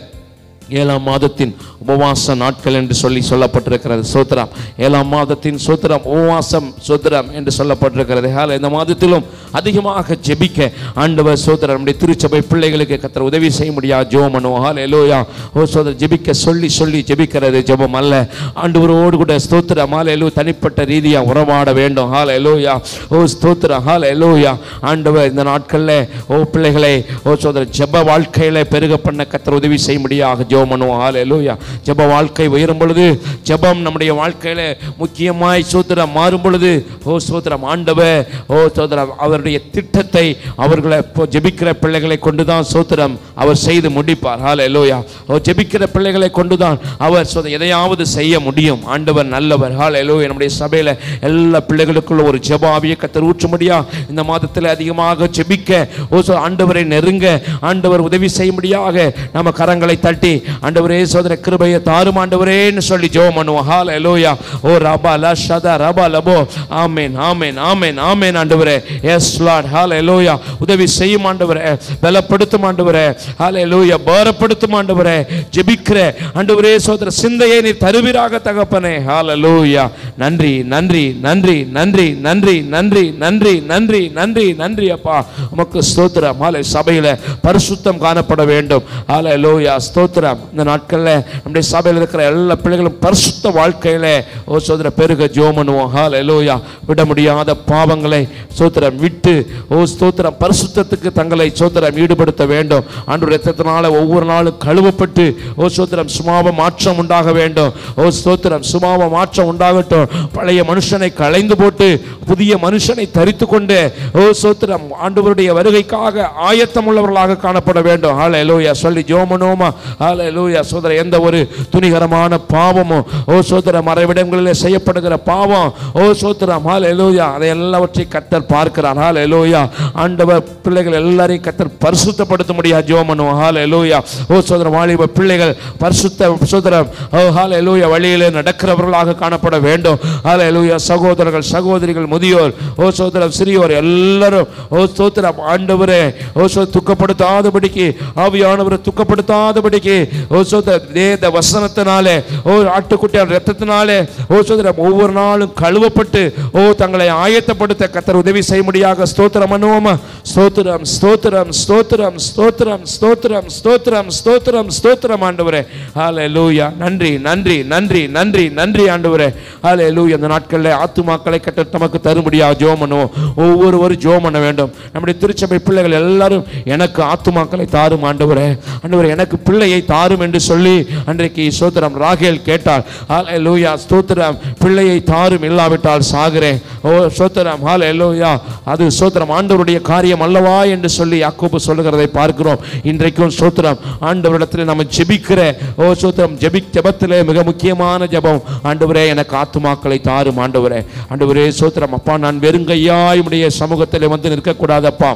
7ஆம் மாதத்தின் உபவாச நாட்கள் என்று சொல்லப்பட்டிருக்கிறது. சோத்திரம். 7ஆம் மாதத்தின் சோத்திரம் உபவாசம் சோத்திரம் என்று சொல்லப்பட்டிருக்கிறது. இந்த மாதத்திலும் அதிகமாக ஜெபிக்க ஆண்டவர் சோத்திரம் நம்முடைய திருச்சபை பிள்ளைகளுக்கு கர்த்தர் உதவி செய்ய முடியாது. ஜெபம் பண்ணுவோம். ஹல்லேலூயா. ஓ சோதரர், ஜெபிக்க சொல்லி சொல்லி ஜெபிக்கிறது ஜெபம் அல்ல. ஆண்டவரோடு கூட ஸ்தோத்திரம் ஹல்லேலூயா தனிப்பட்ட ரீதியாக உறவாட வேண்டும். ஹல்லேலூயா. ஓ ஸ்தோத்திரம். ஹல்லேலூயா. ஆண்டவர் இந்த நாட்களில் ஓ பிள்ளைகளை ஓ சோதரர் ஜெப வாழ்க்கையில பெருக பண்ண கர்த்தர் உதவி செய்ய முடியாது. ஜெபம் பண்ணுவோம். ஹல்லேலூயா. ஜெப வாழ்க்கை உயரும் பொழுது, ஜெபம் நம்முடைய வாழ்க்கையில முக்கியமாய் சோத்திரம் மாறும் பொழுது, ஓ சோத்திரம் ஆண்டவர் ஓ சோத்திரம் அவருடைய திட்டத்தை அவர்களை ஜெபிக்கிற பிள்ளைகளை கொண்டுதான் சோத்திரம் அவர் செய்து முடிப்பார். ஹல்லேலூயா. ஓ ஜெபிக்கிற பிள்ளைகளை கொண்டுதான் அவர் எதையாவது செய்ய முடியும். ஆண்டவர் நல்லவர். ஹல்லேலூயா. நம்முடைய சபையில எல்லா பிள்ளைகளுக்குள்ள ஒரு ஜெப ஆவியை கர்த்தர் ஊற்ற முடியா. இந்த மாதத்தில் அதிகமாக ஜெபிக்க ஓ ஆண்டவரை நெருங்க ஆண்டவர் உதவி செய்ய முடியாக நம்ம கரங்களை தட்டி ஆண்டவரே சோதர கிருபையை தாரும் ஆண்டவரேன்னு சொல்லி ஜெபம் பண்ணுவோம். ஹல்லேலூயா. ஓ ரபா லஷதா ரபா லபோ. ஆமென் ஆமென் ஆமென் ஆமென் ஆண்டவரே. Yes Lord. ஹல்லேலூயா. உதவி செய்யும் ஆண்டவரே, பலப்படுத்தும் ஆண்டவரே. ஹல்லேலூயா. பாரப்படுத்தும் ஆண்டவரே. ஜெபிக்கிற ஆண்டவரே சோதர சிந்தையை நீ தருவீராக தகப்பனே. ஹல்லேலூயா. நன்றி நன்றி நன்றி நன்றி நன்றி நன்றி நன்றி நன்றி நன்றி நன்றி அப்பா உமக்கு ஸ்தோத்திரம். சபையில பரிசுத்தம் காணப்பட வேண்டும். ஹல்லேலூயா. ஸ்தோத்திரம். இந்த நாட்களில் நம்முடைய சபையில் இருக்கிற எல்லா பிள்ளைகளும் பரிசுத்த வாழ்க்கையில ஓ சோதர பெருக ஜெபம் பண்ணுவோம். ஹல்லேலூயா. விட முடியாத பாவங்களை சோத்திரம் விட்டு ஓ ஸ்தோத்திரம் பரிசுத்தத்துக்கு தங்களை சோத்திரம் ஈடுபடுத்த வேண்டும். ஆண்டவருடைய இரத்தத்தினால ஒவ்வொரு நாளும் கழுவப்பட்டு ஓ சோத்திரம் சுபாவ மாற்றம் உண்டாக வேண்டும். ஓ ஸ்தோத்திரம் சுபாவ மாற்றம் உண்டாகட்டும். பழைய மனுஷனை களைந்து போட்டு புதிய மனுஷனை தரித்து கொண்டு ஓ சோத்திரம் ஆண்டவருடைய வருகைக்காக ஆயத்தம் உள்ளவர்களாக காணப்பட வேண்டும். ஹல்லேலூயா. சொல்லி ஜெபம் பண்ணுவோமா. ஹல்லேலூயா. சோதர எந்த ஒரு துணிகரமான பாவமும் ஓ சோதர மறைவிடங்களில் செய்யப்படுகிற பாவம் ஓ சோத்திரம் ஹல்லேலூயா அதை எல்லாவற்றையும் கர்த்தர் பார்க்கிறார். ஹல்லேலூயா. ஆண்டவர் பிள்ளைகள் எல்லாரையும் கர்த்தர் பரிசுத்தப்படுத்த முடியாது. ஜெபம் பண்ணுவோம். ஹல்லேலூயா. ஓ சோதர வாலிப பிள்ளைகள் பரிசுத்த சோதரம் ஓ ஹல்லேலூயா வழியிலே நடக்கிறவர்களாக காணப்பட வேண்டும். ஹல்லேலூயா. சகோதரர்கள் சகோதரிகள் முதியோர் ஓ சோதரம் சிறியோர் எல்லாரும் ஓ சோத்திரம் ஆண்டவரே ஓ துக்கப்படுத்தாதபடிக்கு ஆவியானவரை துக்கப்படுத்தாதபடிக்கு ஓ சோதர வேத வசனத்தினாலே ஓ ஆட்டுக்குட்டியார் இரத்தத்தினாலே ஓ சோதரம் ஒவ்வொரு நாளும் கழுவப்பட்டு ஓ தங்களை ஆயத்தப்படுத்த கர்த்தர் உதவி செய்ய முடியாக ஸ்தோத்திரம் பண்ணுவோமா. ஸ்தோத்திரம் ஸ்தோத்திரம் ஸ்தோத்திரம் ஸ்தோத்திரம் ஸ்தோத்திரம் ஸ்தோத்திரம் ஸ்தோத்திரம் ஸ்தோத்திரம் ஆண்டவரே. ஹல்லேலூயா. நன்றி நன்றி நன்றி நன்றி நன்றி ஆண்டவரே. ஹல்லேலூயா. இந்த நாட்களில் ஆத்துமாக்களை கர்த்தர் நமக்கு தரும்படியாக ஜெபம் பண்ணுவோம். ஒவ்வொருவரும் ஜெபம் பண்ண வேண்டும். நம்முடைய திருச்சபை பிள்ளைகள் எல்லாரும் எனக்கு ஆத்துமாக்களை தாரும் ஆண்டவரே, ஆண்டவரே எனக்கு பிள்ளையை தாரும் என்று சொல்லி அன்றைக்கு ஸ்தோத்திரம் ராகேல் கேட்டாள். ஹல்லேலூயா. ஸ்தோத்திரம் பிள்ளையை தாரும் இல்லாவிட்டால் சாகிறேன். ஓ ஸ்தோத்திரம் ஹல்லேலூயா. அது ஸ்தோத்திரம் ஆண்டவருடைய காரியம் அல்லவா என்று சொல்லி யாக்கோபு சொல்லுகிறதை பார்க்கிறோம். இன்றைக்கும் ஸ்தோத்திரம் ஆண்டவரிடத்தில் நம்ம ஜெபிக்கிற ஓ ஸ்தோத்திரம் ஜெபத்திலே மிக முக்கியமான ஜெபம் ஆண்டவரே எனக்கு ஆத்துமாக்களை தாரும் ஆண்டவரே. ஆண்டவரே ஸ்தோத்திரம் அப்பா நான் வெறுங்கையாய் உம்முடைய சமூகத்தில் வந்து நிற்கக்கூடாதப்பா.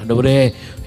ஆண்டவரே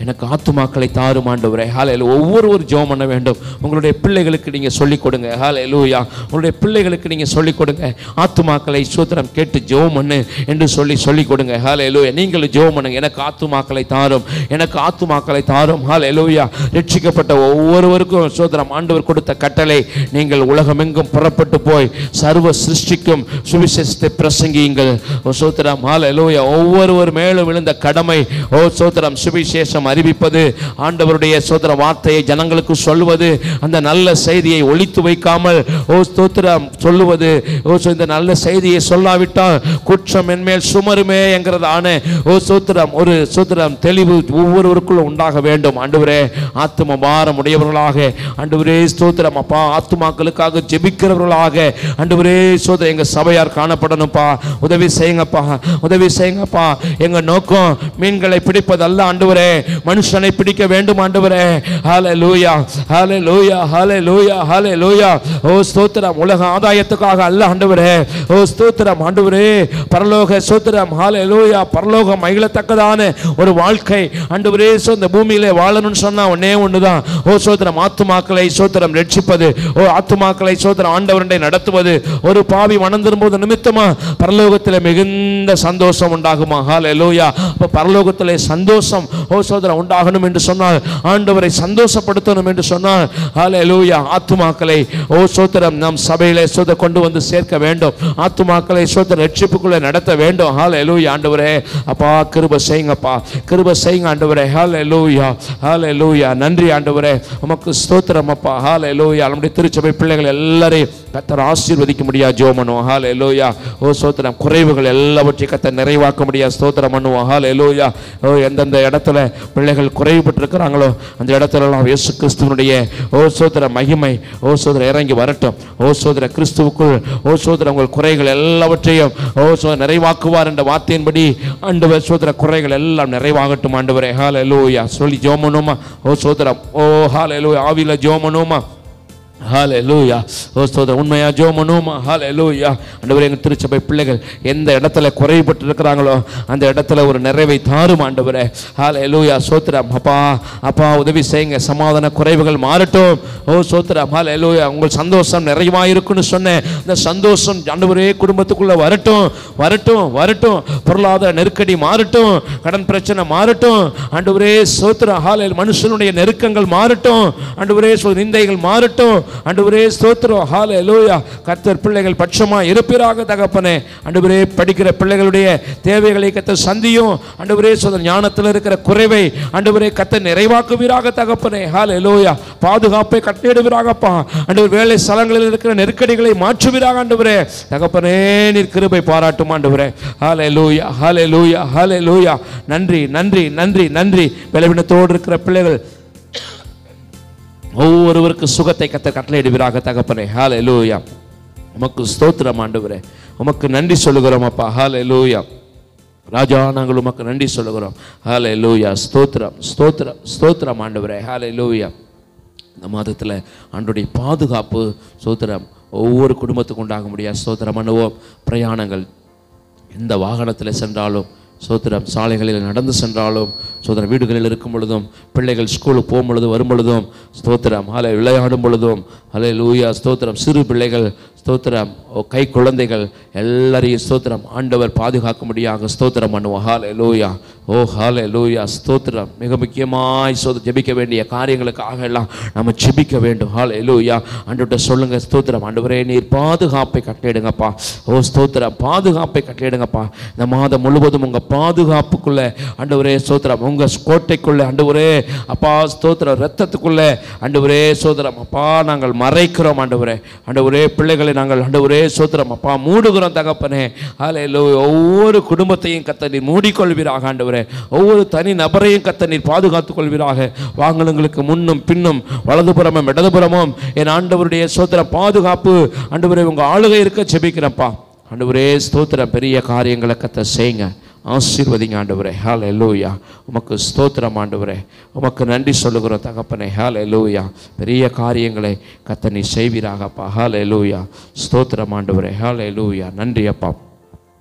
எனக்கு ஆத்துமாக்களை தாரும் ஆண்டவரே. ஹல்லேலூயா. ஒவ்வொரு ஜெபம் பண்ண வேண்டும். உங்களுடைய பிள்ளைகளுக்கு நீங்கள் சொல்லிக் கொடுங்க. ஹல்லேலூயா. உங்களுடைய பிள்ளைகளுக்கு நீங்கள் சொல்லிக் கொடுங்க. ஆத்துமாக்களை ஸ்தோத்திரம் கேட்டு ஜெபம் பண்ணு என்று சொல்லிக் கொடுங்க. ஹல்லேலூயா. நீங்களும் ஜெபம் பண்ணுங்க. எனக்கு ஆத்துமாக்களை தாரும், எனக்கு ஆத்துமாக்களை தாரும். ஹல்லேலூயா. ரட்சிக்கப்பட்ட ஒவ்வொருவருக்கும் ஸ்தோத்திரம் ஆண்டவர் கொடுத்த கட்டளை நீங்கள் உலகமெங்கும் புறப்பட்டு போய் சர்வ சிருஷ்டிக்கும் சுவிசேஷத்தை பிரசங்கியுங்கள். ஸ்தோத்திரம் ஹல்லேலூயா. ஒவ்வொருவர் மேலும் விழுந்த கடமை ஓ ஸ்தோத்திரம் சுவிசேஷம் அறிவிப்பது, ஆண்டவருடைய சோதர வார்த்தையை ஜனங்களுக்கு சொல்வது, அந்த நல்ல செய்தியை ஒளித்து வைக்காமல் ஓ ஸ்தோத்திரம் சொல்லுவது. ஓ இந்த நல்ல செய்தியை சொல்லாவிட்டால் குற்றம் என்மேல் சுமருமே என்கிறதான ஓ ஸ்தோத்திரம் ஒரு ஸ்தோத்திரம் தெளிவு ஒவ்வொருவருக்குள்ள உண்டாக வேண்டும். ஆண்டவரே ஆத்தும பாரம் உடையவர்களாக ஆண்டவரே ஸ்தோத்திரம் அப்பா ஆத்துமாக்களுக்காக ஜெபிக்கிறவர்களாக ஆண்டவரே சோதர எங்க சபையார் காணப்படணும்ப்பா. உதவி செய்யுங்கப்பா, உதவி செய்யுங்கப்பா. எங்க நோக்கம் மீன்களை பிடிப்பதல்ல அல்ல ஆண்டவரே மனுஷனை பிடிக்க வேண்டும் ஆண்டவரே. ஹல்லேலூயா ஹல்லேலூயா ஹல்லேலூயா ஹல்லேலூயா. ஓ ஸ்தோத்திரம். உலக ஆதாயத்துக்காக அல்ல ஆண்டவரே. ஓ ஸ்தோத்திரம் ஆண்டவரே. பரலோக ஸ்தோத்திரம். ஹல்லேலூயா. பரலோக மகிழத்தக்கதான ஒரு வாழ்க்கை ஆண்டவரே இந்த பூமியிலே வாழணும்னு சொன்னா ஒண்ணே ஒண்ணுதான். ஓ ஸ்தோத்திரம். ஆத்துமாக்களை ஸ்தோத்திரம் ரட்சிப்பது. ஓ ஆத்துமாக்களை ஸ்தோத்திரம் ஆண்டவருடைய நடத்துவது. ஒரு பாவி மனம் திரும்புவது நிமித்தமா பரலோகத்தில் மிகுந்த சந்தோஷம் உண்டாகுமா? ஹல்லேலூயா. அப்ப பரலோகத்திலே சந்தோஷம் ஓ ஸ்தோத்திரம் உண்டாகணும் என்று சொன்னால், ஆண்டவரை சந்தோஷப்படுத்தணும் என்று சொன்னால், ஹல்லேலூயா, ஆத்துமாக்களை ஓ ஸ்தோத்திரம் நம் சபையிலே ஸ்தோத்திரம் கொண்டு வந்து சேர்க்க வேண்டும். ஆத்துமாக்களை ஸ்தோத்திரம் ரட்சிப்புக்குள்ளே நடத்த வேண்டும். ஹல்லேலூயா ஆண்டவரே. அப்பா கிருபை செய்யுங்கப்பா, கிருபை செய்யுங்க ஆண்டவரே. ஹல்லேலூயா ஹல்லேலூயா. நன்றி ஆண்டவரே, உமக்கு ஸ்தோத்திரம் அப்பா. ஹல்லேலூயா. நம்முடைய திருச்சபை பிள்ளைகள் எல்லாரையும் கர்த்தர் ஆசீர்வதிக்க முடியாது ஜெபம் பண்ணுவோம். ஹல்லேலூயா. ஓ ஸ்தோத்திரம். குறைவுகள் எல்லாவற்றையும் கர்த்தர் நிறைவாக்க முடியாது ஸ்தோத்திரம் பண்ணுவோம். ஹல்லேலூயா. ஓ எந்தெந்த இடத்துல பிள்ளைகள் குறைவுபட்டு இருக்கிறாங்களோ அந்த இடத்துலலாம் இயேசு கிறிஸ்துவனுடைய ஓ ஸ்தோத்திரம் மகிமை ஓ ஸ்தோத்திரம் இறங்கி வரட்டும். ஓ ஸ்தோத்திரம் கிறிஸ்துவுக்குள் ஓ ஸ்தோத்திரம் உங்கள் குறைகள் எல்லாவற்றையும் ஓ ஸ்தோத்திரம் நிறைவாக்குவார் என்ற வார்த்தையின்படி ஆண்டவர் ஸ்தோத்திரம் குறைகள் எல்லாம் நிறைவாகட்டும் ஆண்டவரே. ஹல்லேலூயா. சொல்லி ஜெபம் பண்ணுவோமா? ஓ ஸ்தோத்திரம். ஓ ஹல்லேலூயா. ஆவியில ஜெபம் பண்ணுவோமா? ஹல்லேலூயா. ஓ ஸ்தோத்திரம். உண்மையா ஜெபம் பண்ணுவோமா? ஹல்லேலூயா. ஆண்டவரே எங்கள் திருச்சபை பிள்ளைகள் எந்த இடத்துல குறைபட்டு இருக்கிறாங்களோ அந்த இடத்துல ஒரு நிறைவை தாரும் ஆண்டவரே. ஹல்லேலூயா. ஸ்தோத்திரம் அப்பா. அப்பா உதவி செய்யுங்க. சமாதான குறைவுகள் மாறட்டும். ஓ ஸ்தோத்திரம். ஹல்லேலூயா. உங்கள் சந்தோஷம் நிறைவாயிருக்குன்னு சொன்னேன். இந்த சந்தோஷம் ஆண்டவரே குடும்பத்துக்குள்ள வரட்டும் வரட்டும் வரட்டும். பொருளாதார நெருக்கடி மாறட்டும். கடன் பிரச்சனை மாறட்டும் ஆண்டவரே. ஸ்தோத்திரம். ஹல்லேலூயா. மனுஷனுடைய நெருக்கங்கள் மாறட்டும் ஆண்டவரே. நிந்தைகள் மாறட்டும் ஆண்டவரே. ஸ்தோத்திரம். ஹல்லேலூயா. கர்த்தர் பிள்ளைகள் பட்சமா இருப்பீராக தகப்பனே. ஆண்டவரே படிக்கிற பிள்ளைகளுடைய தேவைகளை கர்த்தர் சந்தியும் ஆண்டவரே. ஞானத்தில் இருக்கிற குறைவை ஆண்டவரே கர்த்தர் நிறைவாக்குவீராக தகப்பனே. ஹல்லேலூயா. பாதுகாப்பை கட்டளையிடுவீராகப்பா ஆண்டவர். வேலை ஸ்தலங்களில் இருக்கிற நெருக்கடிகளை மாற்றுவீராக ஆண்டவரே. தகப்பனே நீர் கிருபை பாராட்டும் ஆண்டவரே. ஹல்லேலூயா ஹல்லேலூயா ஹல்லேலூயா. நன்றி நன்றி நன்றி நன்றி. பலவீனத்தோடு இருக்கிற பிள்ளைகள் ஒவ்வொருவருக்கு சுகத்தை கர்த்தர் கட்டளையிடுவீராக தகப்பனே. ஹல்லேலூயா. உமக்கு ஸ்தோத்திரம் ஆண்டவரே. உமக்கு நன்றி சொல்லுகிறோம் அப்பா. ஹல்லேலூயா. ராஜா நாங்கள் உமக்கு நன்றி சொல்லுகிறோம். ஹல்லேலூயா. ஸ்தோத்திரம் ஸ்தோத்திரம் ஸ்தோத்திரம் ஆண்டவரே. ஹல்லேலூயா. இந்த மாதத்தில் ஆண்டவருடைய பாதுகாப்பு ஸ்தோத்திரம் ஒவ்வொரு குடும்பத்துக்கு உண்டாக முடியாது ஸ்தோத்திரம் பண்ணுவோம். பிரயாணங்கள் எந்த வாகனத்தில் சென்றாலும் ஸ்தோத்திரம், சாலைகளில் நடந்து சென்றாலும் ஸ்தோத்திரம், வீடுகளில் இருக்கும் பொழுதும், பிள்ளைகள் ஸ்கூலுக்கு போகும் பொழுதும் வரும் பொழுதும் ஸ்தோத்திரம், விளையாடும் பொழுதும் ஹல்லேலூயா. ஸ்தோத்திரம். சிறு பிள்ளைகள் ஸ்தோத்திரம், கை குழந்தைகள் எல்லாரையும் ஸ்தோத்திரம் ஆண்டவர் பாதுகாக்கும்படியாக ஸ்தோத்திரம் பண்ணுவோம். ஹல்லேலூயா. ஓ ஹல்லேலூயா. ஸ்தோத்திரம். மிக முக்கியமாய் ஜெபிக்க வேண்டிய காரியங்களுக்காக எல்லாம் நம்ம ஜெபிக்க வேண்டும். ஹல்லேலூயா. ஆண்டவர்கிட்ட சொல்லுங்க ஸ்தோத்திரம். ஆண்டவரே நீர் பாதுகாப்பை கட்டளையிடுங்கப்பா. ஓ ஸ்தோத்திரம். பாதுகாப்பை கட்டளையிடுங்கப்பா. இந்த மாதம் முழுவதும் உங்கள் பாதுகாப்புக்குள்ளே ஆண்டவரே ஸ்தோத்திரம், உங்கள் கோட்டைக்குள்ளே ஆண்டவரே அப்பா ஸ்தோத்திரம், ரத்தத்துக்குள்ளே ஆண்டவரே ஸ்தோத்திரம் அப்பா நாங்கள் மறைக்கிறோம் ஆண்டவரே. ஆண்டவரே பிள்ளைகளை நாங்கள் ஆண்டவரே ஸ்தோத்திரம் அப்பா மூடுகிறோம் தகப்பனே. ஹல்லேலூயா. ஒவ்வொரு குடும்பத்தையும் கர்த்தர் நீர் மூடிக்கொள்வீராக ஆண்டவரே. ஒவ்வொரு தனி நபரையும் கர்த்தர் நீர் பாதுகாத்துக் கொள்வீராக. வாகனங்களுக்கு முன்னும் பின்னும் வலதுபுறமும் இடதுபுறமும் என் ஆண்டவருடைய ஸ்தோத்திரம் பாதுகாப்பு ஆண்டவரே உங்கள் ஆளுகை இருக்க ஜெபிக்கிறப்பா. ஆண்டவரே ஸ்தோத்திரம். பெரிய காரியங்களை கர்த்தர் செய்யுங்க, ஆசீர்வதிங்க ஆண்டவரே. ஹல்லேலூயா. உமக்கு ஸ்தோத்திரம் ஆண்டவரே. உமக்கு நன்றி சொல்லுகிறோம் தகப்பனே. ஹல்லேலூயா. பெரிய காரியங்களை கர்த்தர் நீ செய்வீராகப்பா. ஹல்லேலூயா. ஸ்தோத்திரம் ஆண்டவரே. ஹல்லேலூயா. நன்றி அப்பா.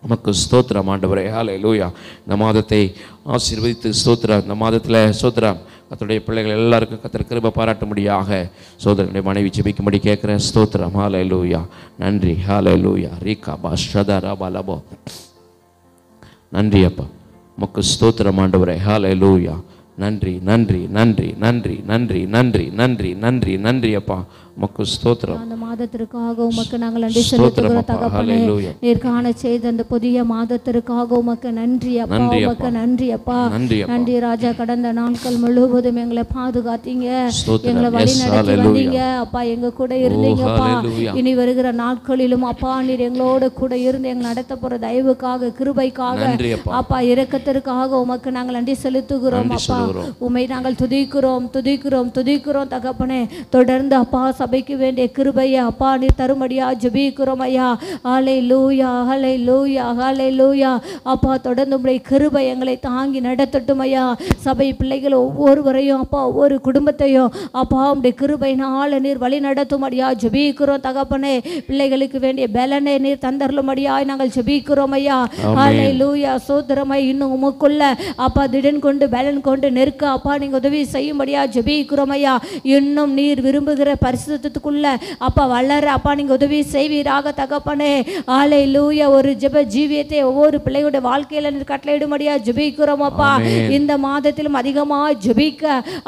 உமக்கு ஸ்தோத்திரம் ஆண்டவரே. ஹல்லேலூயா. இந்த மாதத்தை ஆசீர்வதித்து ஸ்தோத்திரம். இந்த மாதத்தில் ஸ்தோத்திரம் கர்த்தருடைய பிள்ளைகள் எல்லாருக்கும் கர்த்தர் கிருபை பாராட்டும்படியாக சோதரனுடைய மனைவி ஜெபிக்கும்படி கேட்குறேன். ஸ்தோத்திரம். ஹல்லேலூயா. நன்றி. ஹல்லேலூயா. ரீகா பாஷதா ரபா லபோ. நன்றி அப்பா. உமக்கு ஸ்தோத்திரம் ஆண்டவரே. ஹல்லேலூயா. நன்றி நன்றி நன்றி நன்றி நன்றி நன்றி நன்றி நன்றி நன்றி அப்பா. உமக்கு ஸ்தோத்திரம். அந்த மாதத்திற்காக உமக்கு நாங்கள் நன்றி செலுத்துகிறோம் தகப்பனே. நீர் காண செய்த அந்த புதிய மாதத்திற்காக உமக்கு நன்றி அப்பா. உமக்கு நன்றி அப்பா. நன்றி ராஜா. கடந்த நாட்கள் முழுவதும் எங்களை பாதுகாத்தீங்க, எங்களை வழி நடத்தி வந்தீங்க அப்பா. எங்க கூட இருந்தீங்கப்பா. இனி வருகிற நாட்களிலும் அப்பா நீர் எங்களோட கூட இருந்து எங்களை நடத்த போற தயவுக்காக, கிருபைக்காக அப்பா, இரக்கத்திற்காக உமக்கு நாங்கள் நன்றி செலுத்துகிறோம் அப்பா. உம்மை நாங்கள் துதிக்கிறோம் துதிக்கிறோம் துதிக்கிறோம் தகப்பனே. தொடர்ந்து அப்பா சபைக்கு வேண்டிய கிருபையை அப்பா நீர் தருமடியா ஜெபிக்கிறோம் ஐயா. ஹல்லேலூயா ஹல்லேலூயா ஹல்லேலூயா. அப்பா தொடர்ந்து உம்முடைய கிருபை எங்களை தாங்கி நடத்தட்டும் ஐயா. சபை பிள்ளைகள் ஒவ்வொருவரையும் அப்பா ஒவ்வொரு குடும்பத்தையும் அப்பா உம்முடைய கிருபையினால நீர் வழி நடத்தும்படியா ஜெபிக்கிறோம் தகப்பனே. பிள்ளைகளுக்கு வேண்டிய பலனை நீர் தந்தருளும்படியாய் நாங்கள் ஜெபிக்கிறோம் ஐயா. ஹல்லேலூயா. சோதரமை இன்னும் உமக்குள்ள அப்பா திடன் கொண்டு பலன் கொண்டு நெருக்க அப்பா நீங்க உதவி செய்யும்படியா ஜெபிக்கிறோம் ஐயா. இன்னும் நீர் விரும்புகிற பரிசுத்தத்துக்குள்ள அப்பா வளர அப்பா நீங்க உதவி செய்வீராக தகப்பனே. ஹல்லேலூயா. ஒரு ஜெப ஜீவியத்தை ஒவ்வொரு பிள்ளையோட வாழ்க்கையில நீர் கட்டளையிடும்படியா ஜெபிக்கிறோம் அப்பா. இந்த மாதத்திலும் அதிகமாக ஜெபிக்க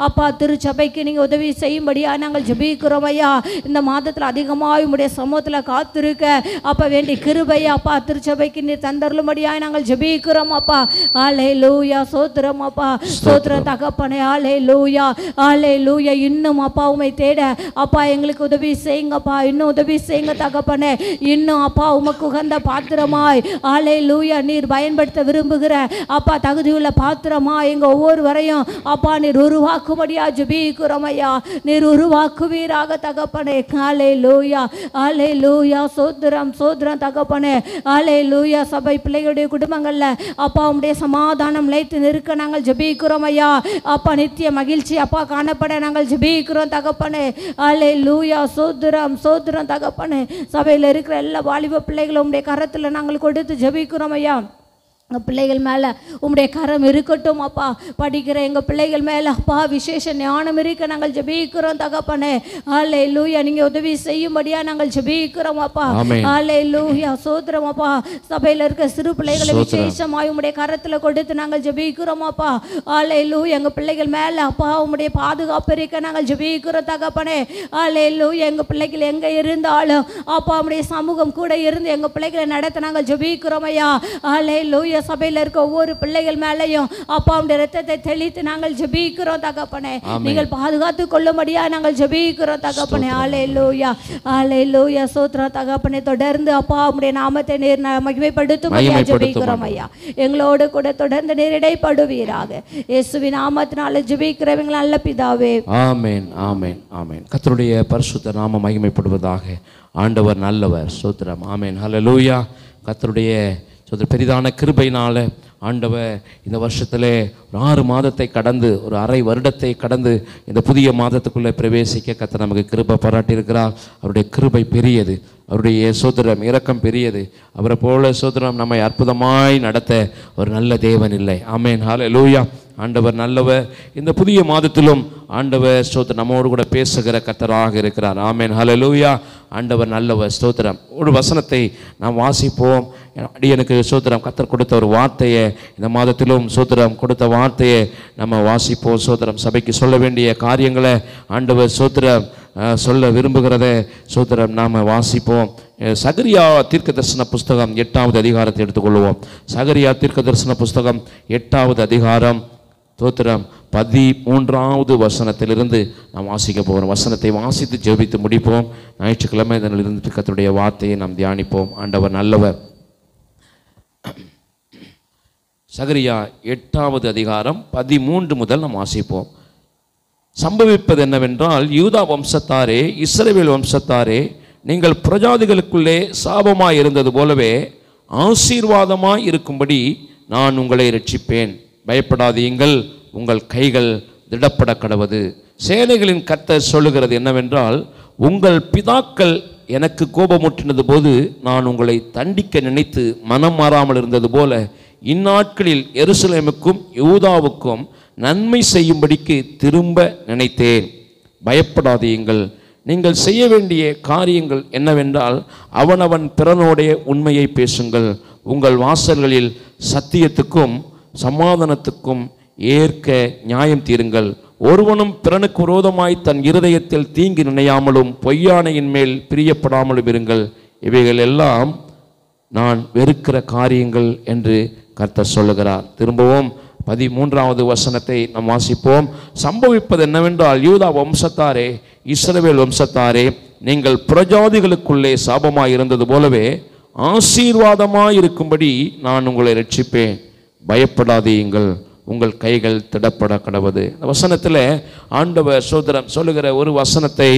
அப்பா திருச்சபைக்கு நீங்க உதவி செய்யும்படியா நாங்கள் ஜெபிக்கிறோம் ஐயா. இந்த மாதத்தில் அதிகமாக உம்முடைய சமூகத்தில் காத்திருக்க அப்பா வேண்டிய கிருபை அப்பா திருச்சபைக்கு நீர் தந்தருளும்படியா நாங்கள் ஜெபிக்கிறோம் அப்பா. ஹல்லேலூயா. சோத்திரம் அப்பா சோத்திரம் தகப்பனே. ஹல்லேலூயா ஹல்லேலூயா. இன்னும் அப்பா உம்மை தேட அப்பா எங்களுக்கு உதவி செய்யுங்கப்பா. இன்னும் உதவி செய்யுங்க தகப்பனே. இன்னும் அப்பா உமக்கு உகந்த பாத்திரமாய் ஹல்லேலூயா நீர் பயன்படுத்த விரும்புகிற அப்பா தகுதியுள்ள பாத்திரமா எங்க ஒவ்வொருவரையும் அப்பா நீர் உருவாக்கும்படியா ஜெபிக்கிறோம் ஐயா. நீர் உருவாக்குவீராக தகப்பனே. ஹல்லேலூயா ஹல்லேலூயா. சோத்திரம் சோத்திரம் தகப்பனே. ஹல்லேலூயா. சபை பிள்ளைகளுடைய குடும்பங்கள்ல அப்பா உம்முடைய சமாதானம் நிலைத்து நிற்க நாங்கள் ஜெபிக்கிறோம் ஐயா. அப்பா நித்திய மகிழ்ச்சி அப்பா காணப்பட நாங்கள் ஜெபிக்கிறோம் தகப்பனே. ஹல்லேலூயா. சோத்திரம் சோத்திரம் தகப்பனே. சபையில் இருக்கிற எல்லா வாலிப பிள்ளைகளும் உம்முடைய கரத்தில் நாங்கள் கொடுத்து ஜெபிக்கிறோம் ஐயா. எங்கள் பிள்ளைகள் மேலே உம்முடைய கரம் இருக்கட்டும் அப்பா. படிக்கிற எங்கள் பிள்ளைகள் மேலே அப்பா விசேஷ ஞானம் இருக்க நாங்கள் ஜெபிக்கிறோம் தகப்பனே. ஹல்லேலூயா. நீங்கள் உதவி செய்யும்படியா நாங்கள் ஜெபிக்கிறோம் அப்பா. ஹல்லேலூயா. சோத்திரம் அப்பா. சபையில் இருக்க சிறு பிள்ளைகளை விசேஷமாய் உம்முடைய கரத்தில் கொடுத்து நாங்கள் ஜெபிக்கிறோம் அப்பா. ஹல்லேலூயா. எங்கள் பிள்ளைகள் மேலே அப்பா உம்முடைய பாதுகாப்பு இருக்க நாங்கள் ஜெபிக்கிறோம் தகப்பனே. ஹல்லேலூயா. எங்கள் பிள்ளைகள் எங்கே இருந்தாலும் அப்பா உம்முடைய சமூகம் கூட இருந்து எங்கள் பிள்ளைகளை நடத்த நாங்கள் ஜெபிக்கிறோம் ஐயா. ஹல்லேலூயா. சபையில் இருக்க ஒவ்வொரு பிள்ளைகள் மேலையும் அப்பா உம்முடைய இரத்தத்தை தெளித்து நாங்கள் ஜெபிக்கிறோம் தகப்பனே. நீங்கள் பாதுகாத்து கொள்ளும்படியா நாங்கள் ஜெபிக்கிறோம் தகப்பனே. ஹல்லேலூயா ஹல்லேலூயா. சோத்திரம் தகப்பனே. தொடர்ந்து அப்பா உம்முடைய நாமத்தை நீர் மகிமைப்படுத்தும்படியா ஜெபிக்கிறோம் ஐயா. எங்களோடு கூட தொடர்ந்து நீர் இடைப்படுவீராக. இயேசுவின் நாமத்தினால ஜெபிக்கிறவங்க நல்ல பிதாவே. ஆமென் ஆமென் ஆமென். கர்த்தருடைய பரிசுத்த நாமம் மகிமைப்படுவதாக. ஆண்டவர் நல்லவர். சோத்திரம். ஆமென். ஹல்லேலூயா. கர்த்தருடைய பெரிதான கிருபையினால ஆண்டவர் இந்த வருஷத்திலே ஒரு 6 மாதத்தை கடந்து ஒரு அரை வருடத்தை கடந்து இந்த புதிய மாதத்துக்குள்ளே பிரவேசிக்க கர்த்தர் நமக்கு கிருபை பாராட்டியிருக்கிறார். அவருடைய கிருபை பெரியது. அவருடைய சோதரம் இரக்கம் பெரியது. அவரை போல சோதரம் நம்மை அற்புதமாய் நடத்த ஒரு நல்ல தேவன் இல்லை. ஆமென். ஹல்லேலூயா. ஆண்டவர் நல்லவர். இந்த புதிய மாதத்திலும் ஆண்டவர் ஸ்தோத்திரம் நம்மோடு கூட பேசுகிற கர்த்தராக இருக்கிறார். ஆமென். ஹல்லேலூயா. ஆண்டவர் நல்லவர். ஸ்தோத்திரம். ஒரு வசனத்தை நாம் வாசிப்போம். அடியனுக்கு ஸ்தோத்திரம் கர்த்தர் கொடுத்த ஒரு வார்த்தையை இந்த மாதத்திலும் ஸ்தோத்திரம் கொடுத்த வார்த்தையை நம்ம வாசிப்போம். ஸ்தோத்திரம். சபைக்கு சொல்ல வேண்டிய காரியங்களை ஆண்டவர் ஸ்தோத்திரம் சொல்ல விரும்புகிறத ஸ்தோத்திரம் நாம் வாசிப்போம். சகரியா தீர்க்க தரிசன புஸ்தகம் 8வது அதிகாரத்தை எடுத்துக்கொள்வோம். சகரியா தீர்க்க தரிசன புஸ்தகம் 8வது அதிகாரம் ஸ்தோத்திரம் 13வது வசனத்திலிருந்து நாம் வாசிக்க போகிறோம். வசனத்தை வாசித்து ஜெபித்து முடிப்போம். ஞாயிற்றுக்கிழமை இதனிலிருந்து கர்த்தருடைய வார்த்தையை நாம் தியானிப்போம். ஆண்டவர் நல்லவர். சகரியா 8வது அதிகாரம் 13 முதல் நாம் வாசிப்போம். சம்பவிப்பது என்னவென்றால், யூதா வம்சத்தாரே, இஸ்ரவேல் வம்சத்தாரே, நீங்கள் பிரஜாதிகளுக்குள்ளே சாபமாய் இருந்தது போலவே ஆசீர்வாதமாய் இருக்கும்படி நான் உங்களை ரட்சிப்பேன். பயப்படாதீங்கள், உங்கள் கைகள் திடப்பட கடவது. சேனைகளின் கர்த்தர் சொல்லுகிறது என்னவென்றால், உங்கள் பிதாக்கள் எனக்கு கோபமூட்டினது போது நான் உங்களை தண்டிக்க நினைத்து மனம் மாறாமல் இருந்தது போல இந்நாட்களில் எருசலேமுக்கும் யூதாவுக்கும் நன்மை செய்யும்படிக்கு திரும்ப நினைத்தேன். பயப்படாதீங்கள். நீங்கள் செய்ய வேண்டிய காரியங்கள் என்னவென்றால், அவனவன் பிறனோடைய உண்மையை பேசுங்கள். உங்கள் வாசல்களில் சத்தியத்துக்கும் சமாதானத்துக்கும் ஏற்க நியாயம் தீருங்கள். ஒருவனும் பிறனுக்கு விரோதமாய் தன் இருதயத்தில் தீங்கு நினையாமலும் பொய்யானையின் மேல் பிரியப்படாமலும் இருங்கள். இவைகள் எல்லாம் நான் வெறுக்கிற காரியங்கள் என்று கர்த்தர் சொல்லுகிறார். திரும்பவும் 13வது வசனத்தை நாம் வாசிப்போம். சம்பவிப்பது என்னவென்றால், யூதா வம்சத்தாரே, இஸ்ரவேல் வம்சத்தாரே, நீங்கள் பிரஜாதிகளுக்குள்ளே சாபமாய் இருந்தது போலவே ஆசீர்வாதமாய் இருக்கும்படி நான் உங்களை ரட்சிப்பேன். பயப்படாதீங்கள், உங்கள் கைகள் திடப்பட கடவது. இந்த வசனத்தில் ஆண்டவர் சோதரம் சொல்லுகிற ஒரு வசனத்தை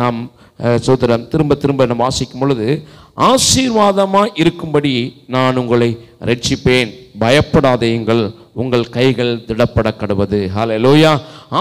நாம் சோதரம் திரும்ப திரும்ப நம்ம வாசிக்கும் பொழுது, ஆசீர்வாதமாய் இருக்கும்படி நான் உங்களை ரட்சிப்பேன், பயப்படாதேயுங்கள், உங்கள் கைகள் திடப்பட கடவது. ஹல்லேலூயா.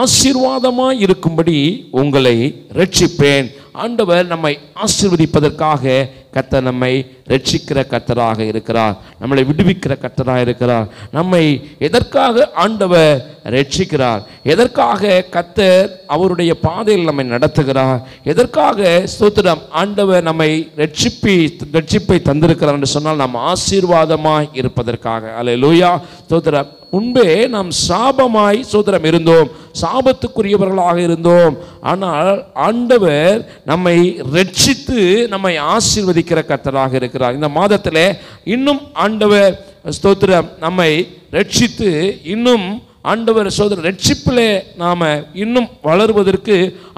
ஆசீர்வாதமாய் இருக்கும்படி உங்களை ரட்சிப்பேன். ஆண்டவர் நம்மை ஆசீர்வதிப்பதற்காக கர்த்தர் நம்மை ரட்சிக்கிற கர்த்தராக இருக்கிறார், நம்மளை விடுவிக்கிற கர்த்தராக இருக்கிறார். நம்மை எதற்காக ஆண்டவர் ரட்சிக்கிறார், எதற்காக கர்த்தர் அவருடைய பாதையில் நம்மை நடத்துகிறார், எதற்காக ஸ்தோத்திரம் ஆண்டவர் நம்மை ரட்சிப்பை தந்திருக்கிறார் என்று சொன்னால், நாம் ஆசீர்வாதமாய் இருப்பதற்காக. அல்லேலூயா. ஸ்தோத்திரம். முன்பே நாம் சாபமாய் சோதரம் இருந்தோம், சாபத்துக்குரியவர்களாக இருந்தோம். ஆனால் ஆண்டவர் நம்மை ரட்சித்து நம்மை ஆசீர்வதிக்கிற கர்த்தராக இருக்கிறார். இந்த மாதத்தில் இன்னும் ஆண்டவர் ஸ்தோத்திரம் நம்மை ரட்சித்து இன்னும் ஆண்டவர் சோதர ரட்சிப்பிலே நாம் இன்னும் வளருவதற்கு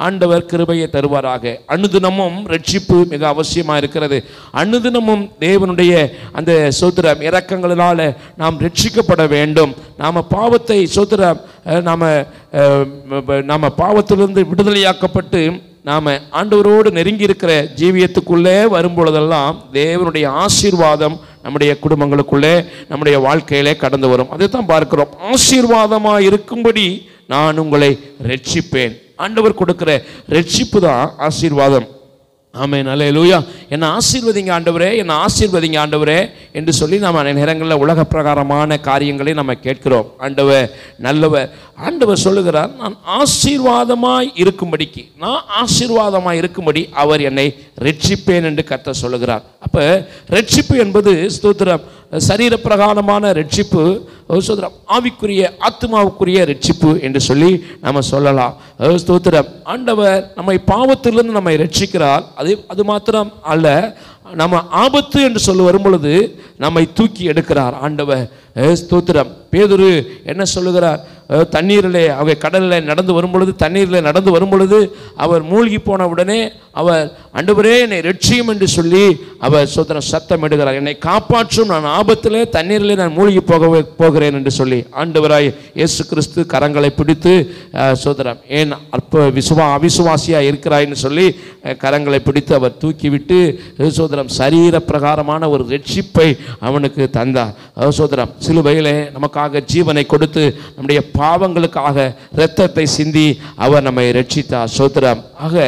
ஆண்டவர் கிருபையை தருவாராக. அனுதினமும் ரட்சிப்பு மிக அவசியமாக இருக்கிறது. அனுதினமும் தேவனுடைய அந்த சோதர இரக்கங்களினால் நாம் ரட்சிக்கப்பட வேண்டும். நாம் பாவத்தை சோதர நாம் பாவத்திலிருந்து விடுதலையாக்கப்பட்டு நாம் ஆண்டவரோடு நெருங்கி இருக்கிற ஜீவியத்துக்குள்ளே வரும்பொழுதெல்லாம் தேவனுடைய ஆசீர்வாதம் நம்முடைய குடும்பங்களுக்குள்ளே நம்முடைய வாழ்க்கையிலே கடந்து வரும். அதை தான் பார்க்கிறோம். ஆசீர்வாதமாக இருக்கும்படி நான் உங்களை ரட்சிப்பேன். ஆண்டவர் கொடுக்கிற ரட்சிப்பு தான் ஆசீர்வாதம். ஆமென். அல்லேலூயா. என்னை ஆசீர்வதிங்க ஆண்டவரே, என்னை ஆசீர்வதிங்க ஆண்டவரே என்று சொல்லி நாம் நேரங்களில் உலக பிரகாரமான காரியங்களை நம்ம கேட்கிறோம். ஆண்டவர் நல்லவர். ஆண்டவர் சொல்லுகிறார், நான் ஆசீர்வாதமாய் இருக்கும்படிக்கு, நான் ஆசீர்வாதமாய் இருக்கும்படி அவர் என்னை ரட்சிப்பேன் என்று கர்த்தர் சொல்லுகிறார். அப்போ ரட்சிப்பு என்பது ஸ்தோத்திரம் சரீர பிரகாரமான ரட்சிப்பு, ஸ்தோத்திரம் ஆவிக்குரிய ஆத்மாவுக்குரிய ரட்சிப்பு என்று சொல்லி நம்ம சொல்லலாம். ஸ்தோத்திரம் ஆண்டவர் நம்மை பாவத்திலிருந்து நம்மை ரட்சிக்கிறார். அது மாத்திரம் அல்ல, நம்ம ஆபத்து என்று சொல்லி வரும் பொழுது நம்மை தூக்கி எடுக்கிறார் ஆண்டவர். ஸ்தோத்திரம். பேதுரு என்ன சொல்லுகிறார், தண்ணீரிலே அவர் கடலில் நடந்து வரும் பொழுது, தண்ணீரில் நடந்து வரும் பொழுது அவர் மூழ்கி போன உடனே அவர் ஆண்டவரே என்னை ரட்சியும் என்று சொல்லி அவர் ஸ்தோத்திரம் சத்தம் எடுக்கிறார். என்னை காப்பாற்றும், நான் ஆபத்திலே தண்ணீரிலே நான் மூழ்கி போகிறேன் என்று சொல்லி ஆண்டவராய் இயேசு கிறிஸ்து கரங்களை பிடித்து ஸ்தோத்திரம் ஏன் அவிசுவாசியாக இருக்கிறாய்ன்னு சொல்லி கரங்களை பிடித்து அவர் தூக்கிவிட்டு ஸ்தோத்திரம் சரீர பிரகாரமான ஒரு ரட்சிப்பை அவனுக்கு தந்தார். ஸ்தோத்திரம் சிலுவையிலே நமக்காக ஜீவனை கொடுத்து நம்முடைய பாவங்களுக்காக இரத்தத்தை சிந்தி அவர் நம்மை ரட்சித்தார். ஸ்தோத்திரம். ஆக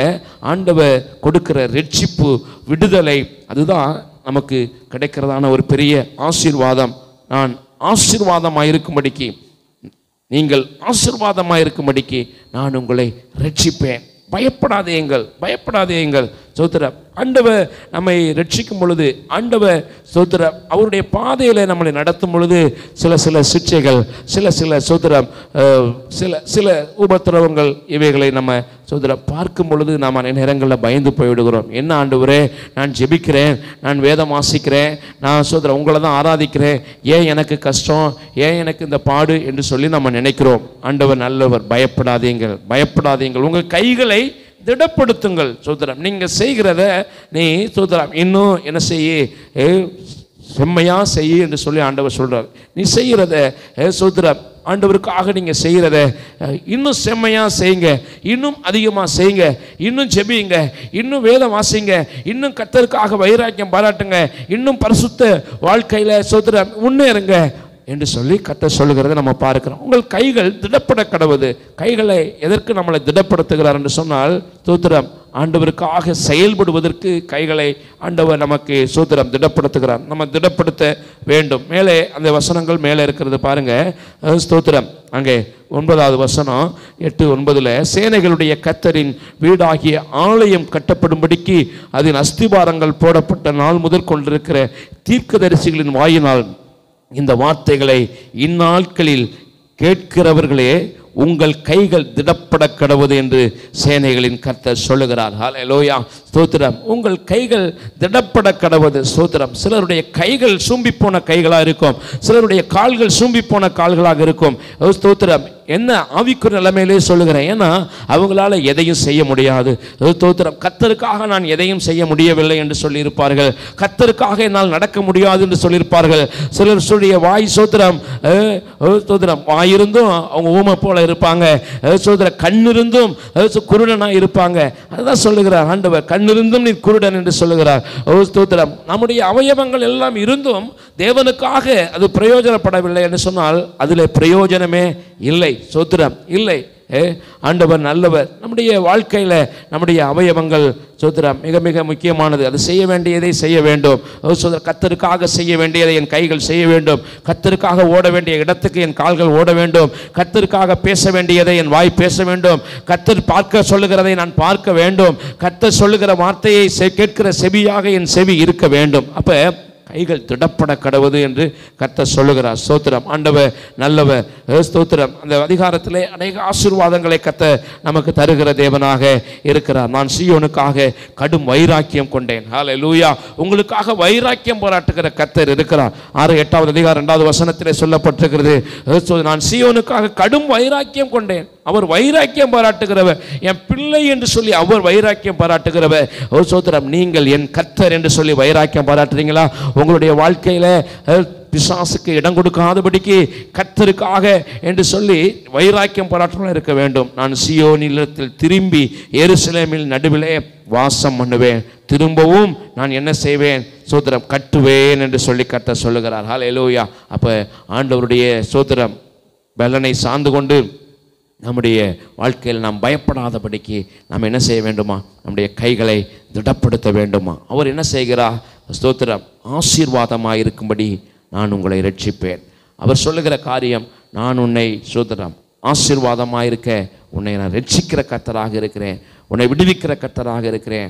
ஆண்டவர் கொடுக்கிற ரட்சிப்பு, விடுதலை, அதுதான் நமக்கு கிடைக்கிறதான ஒரு பெரிய ஆசீர்வாதம். நான் ஆசீர்வாதமாக இருக்கும்படிக்கு, நீங்கள் ஆசீர்வாதமாக இருக்கும்படிக்கு நான் உங்களை ரட்சிப்பேன், பயப்படாதேங்கள், பயப்படாதேங்கள். ஸ்தோத்திரம். ஆண்டவர் நம்மை ரட்சிக்கும் பொழுது, ஆண்டவர் ஸ்தோத்திரம் அவருடைய பாதையில் நம்மளை நடத்தும் பொழுது சில சிக்ஷைகள், சில ஸ்தோத்திரம் சில உபத்திரவங்கள், இவைகளை நம்ம ஸ்தோத்திரம் பார்க்கும் பொழுது நாம் நேரங்களில் பயந்து போய்விடுகிறோம். என்ன ஆண்டவரே, நான் ஜெபிக்கிறேன், நான் வேதம் வாசிக்கிறேன், நான் ஸ்தோத்திரம் உங்களை தான் ஆராதிக்கிறேன், ஏன் எனக்கு கஷ்டம், ஏன் எனக்கு இந்த பாடு என்று சொல்லி நம்ம நினைக்கிறோம். ஆண்டவர் நல்லவர். பயப்படாதீங்கள், பயப்படாதீங்கள், உங்கள் கைகளை திடப்படுத்துங்கள். சோதரம் நீங்கள் செய்கிறத நீ சோதரம் இன்னும் என்ன செய்ய, செம்மையாக செய்ய என்று சொல்லி ஆண்டவர் சொல்கிறார். நீ செய்கிறத சோதரம் ஆண்டவருக்காக நீங்கள் செய்கிறத இன்னும் செம்மையாக செய்யுங்க, இன்னும் அதிகமாக செய்யுங்க, இன்னும் ஜெபியுங்க, இன்னும் வேதம் வாசிங்க, இன்னும் கர்த்தருக்காக வைராக்கியம் பாராட்டுங்க, இன்னும் பரிசுத்த வாழ்க்கையில் சோதரம் முன்னேறுங்க என்று சொல்லி கர்த்தர் சொல்லுகிறத நம்ம பார்க்கிறோம். உங்கள் கைகள் திடப்பட கடவுது. கைகளை எதற்கு நம்மளை திடப்படுத்துகிறார் என்று சொன்னால், ஸ்தோத்திரம் ஆண்டவருக்காக செயல்படுவதற்கு கைகளை ஆண்டவர் நமக்கு ஸ்தோத்திரம் திடப்படுத்துகிறார். நம்ம திடப்படுத்த வேண்டும். மேலே அந்த வசனங்கள் மேலே இருக்கிறது பாருங்க. ஸ்தோத்திரம் அங்கே 9வது வசனம் 8-9 சேனைகளுடைய கர்த்தரின் வீடாகிய ஆலயம் கட்டப்படும்படிக்கு அதன் அஸ்திபாரங்கள் போடப்பட்ட நாள் முதல் கொண்டிருக்கிற தீர்க்கதரிசிகளின் வாயினால் இந்த வார்த்தைகளை இந்நாட்களில் கேட்கிறவர்களே உங்கள் கைகள் திடப்பட கடவுது என்று சேனைகளின் கர்த்தர் சொல்லுகிறார். ஹல்லேலூயா. ஸ்தோத்திரம். உங்கள் கைகள் திடப்பட கடவுது. ஸ்தோத்திரம். சிலருடைய கைகள் சூம்பி போன கைகளாக இருக்கும், சிலருடைய கால்கள் சூம்பி போன கால்களாக இருக்கும். ஸ்தோத்திரம். என்ன ஆவிக்குரிய நிலைமையிலே சொல்லுகிறேன். ஏன்னா அவங்களால எதையும் செய்ய முடியாது. ஸ்தோத்திரம். கர்த்தருக்காக நான் எதையும் செய்ய முடியவில்லை என்று சொல்லியிருப்பார்கள். கர்த்தருக்காக என்னால் நடக்க முடியாது என்று சொல்லியிருப்பார்கள். சிலர் சொல்லிய வாய் ஸ்தோத்திரம் ஸ்தோத்திரம் வாயிருந்தும் அவங்க ஊமை போல இருப்பாங்க. ஸ்தோத்திரம். கண்ணிருந்தும் குருடனா இருப்பாங்க. அதுதான் சொல்லுகிறார் ஆண்டவர். கண்ணிருந்தும் நீ குருடன் என்று சொல்லுகிறார். ஸ்தோத்திரம். நம்முடைய அவயவங்கள் எல்லாம் இருந்தும் தேவனுக்காக அது பிரயோஜனப்படவில்லை என்று சொன்னால் அதில் பிரயோஜனமே இல்லை. ஸ்தோத்திரம். இல்லை. ஆண்டவர் நல்லவர். நம்முடைய வாழ்க்கையில் நம்முடைய அவயவங்கள் ஸ்தோத்திரம் மிக மிக முக்கியமானது. அது செய்ய வேண்டியதை செய்ய வேண்டும். கர்த்தருக்காக செய்ய வேண்டியதை என் கைகள் செய்ய வேண்டும். கர்த்தருக்காக ஓட வேண்டிய இடத்துக்கு என் கால்கள் ஓட வேண்டும். கர்த்தருக்காக பேச வேண்டியதை என் வாய் பேச வேண்டும். கர்த்தர் பார்க்க சொல்லுகிறதை நான் பார்க்க வேண்டும். கர்த்தர் சொல்லுகிற வார்த்தையை கேட்கிற செவியாக என் செவி இருக்க வேண்டும். அப்போ கைகள் திடப்பட கடவுது என்று கர்த்தர் சொல்லுகிறார். ஸ்தோத்திரம். ஆண்டவர் நல்லவர். ஸ்தோத்திரம். அந்த அதிகாரத்திலே அநேக ஆசீர்வாதங்களை கர்த்தர் நமக்கு தருகிற தேவனாக இருக்கிறார். நான் சீயோனுக்காக கடும் வைராக்கியம் கொண்டேன். ஹல்லேலூயா. உங்களுக்காக வைராக்கியம் பாராட்டுகிற கர்த்தர் இருக்கிறார். 6-8 அதிகாரம் 2வது வசனத்திலே சொல்லப்பட்டிருக்கிறது. நான் சீயோனுக்காக கடும் வைராக்கியம் கொண்டேன். அவர் வைராக்கியம் பாராட்டுகிறவர். என் பிள்ளை என்று சொல்லி அவர் வைராக்கியம் பாராட்டுகிறவர். ஸ்தோத்திரம். நீங்கள் என் கர்த்தர் என்று சொல்லி வைராக்கியம் பாராட்டுறீங்களா? உங்களுடைய வாழ்க்கையில பிசாசுக்கு இடம் கொடுக்காதபடிக்கு கர்த்தருக்காக என்று சொல்லி வைராக்கியம் பாராட்டுவதாக இருக்க வேண்டும். நான் சீயோனிடத்தில் திரும்பி எருசலேமில் நடுவிலே வாசம் பண்ணுவேன். திரும்பவும் நான் என்ன செய்வேன்? ஸ்தோத்திரம். கட்டுவேன் என்று சொல்லி கர்த்தர் சொல்லுகிறார். ஹல்லேலூயா. அப்போ ஆண்டவருடைய ஸ்தோத்திரம் பலனை சார்ந்து கொண்டு நம்முடைய வாழ்க்கையில் நாம் பயப்படாதபடிக்கு நாம் என்ன செய்ய வேண்டுமா? நம்முடைய கைகளை திடப்படுத்த வேண்டுமா? அவர் என்ன செய்கிறார்? ஸ்தோத்திரம். ஆசீர்வாதமாக இருக்கும்படி நான் உங்களை ரட்சிப்பேன். அவர் சொல்லுகிற காரியம், நான் உன்னை ஸ்தோத்திரம் ஆசீர்வாதமாக இருக்க உன்னை நான் ரட்சிக்கிற கர்த்தராக இருக்கிறேன். உன்னை விடுவிக்கிற கர்த்தராக இருக்கிறேன்.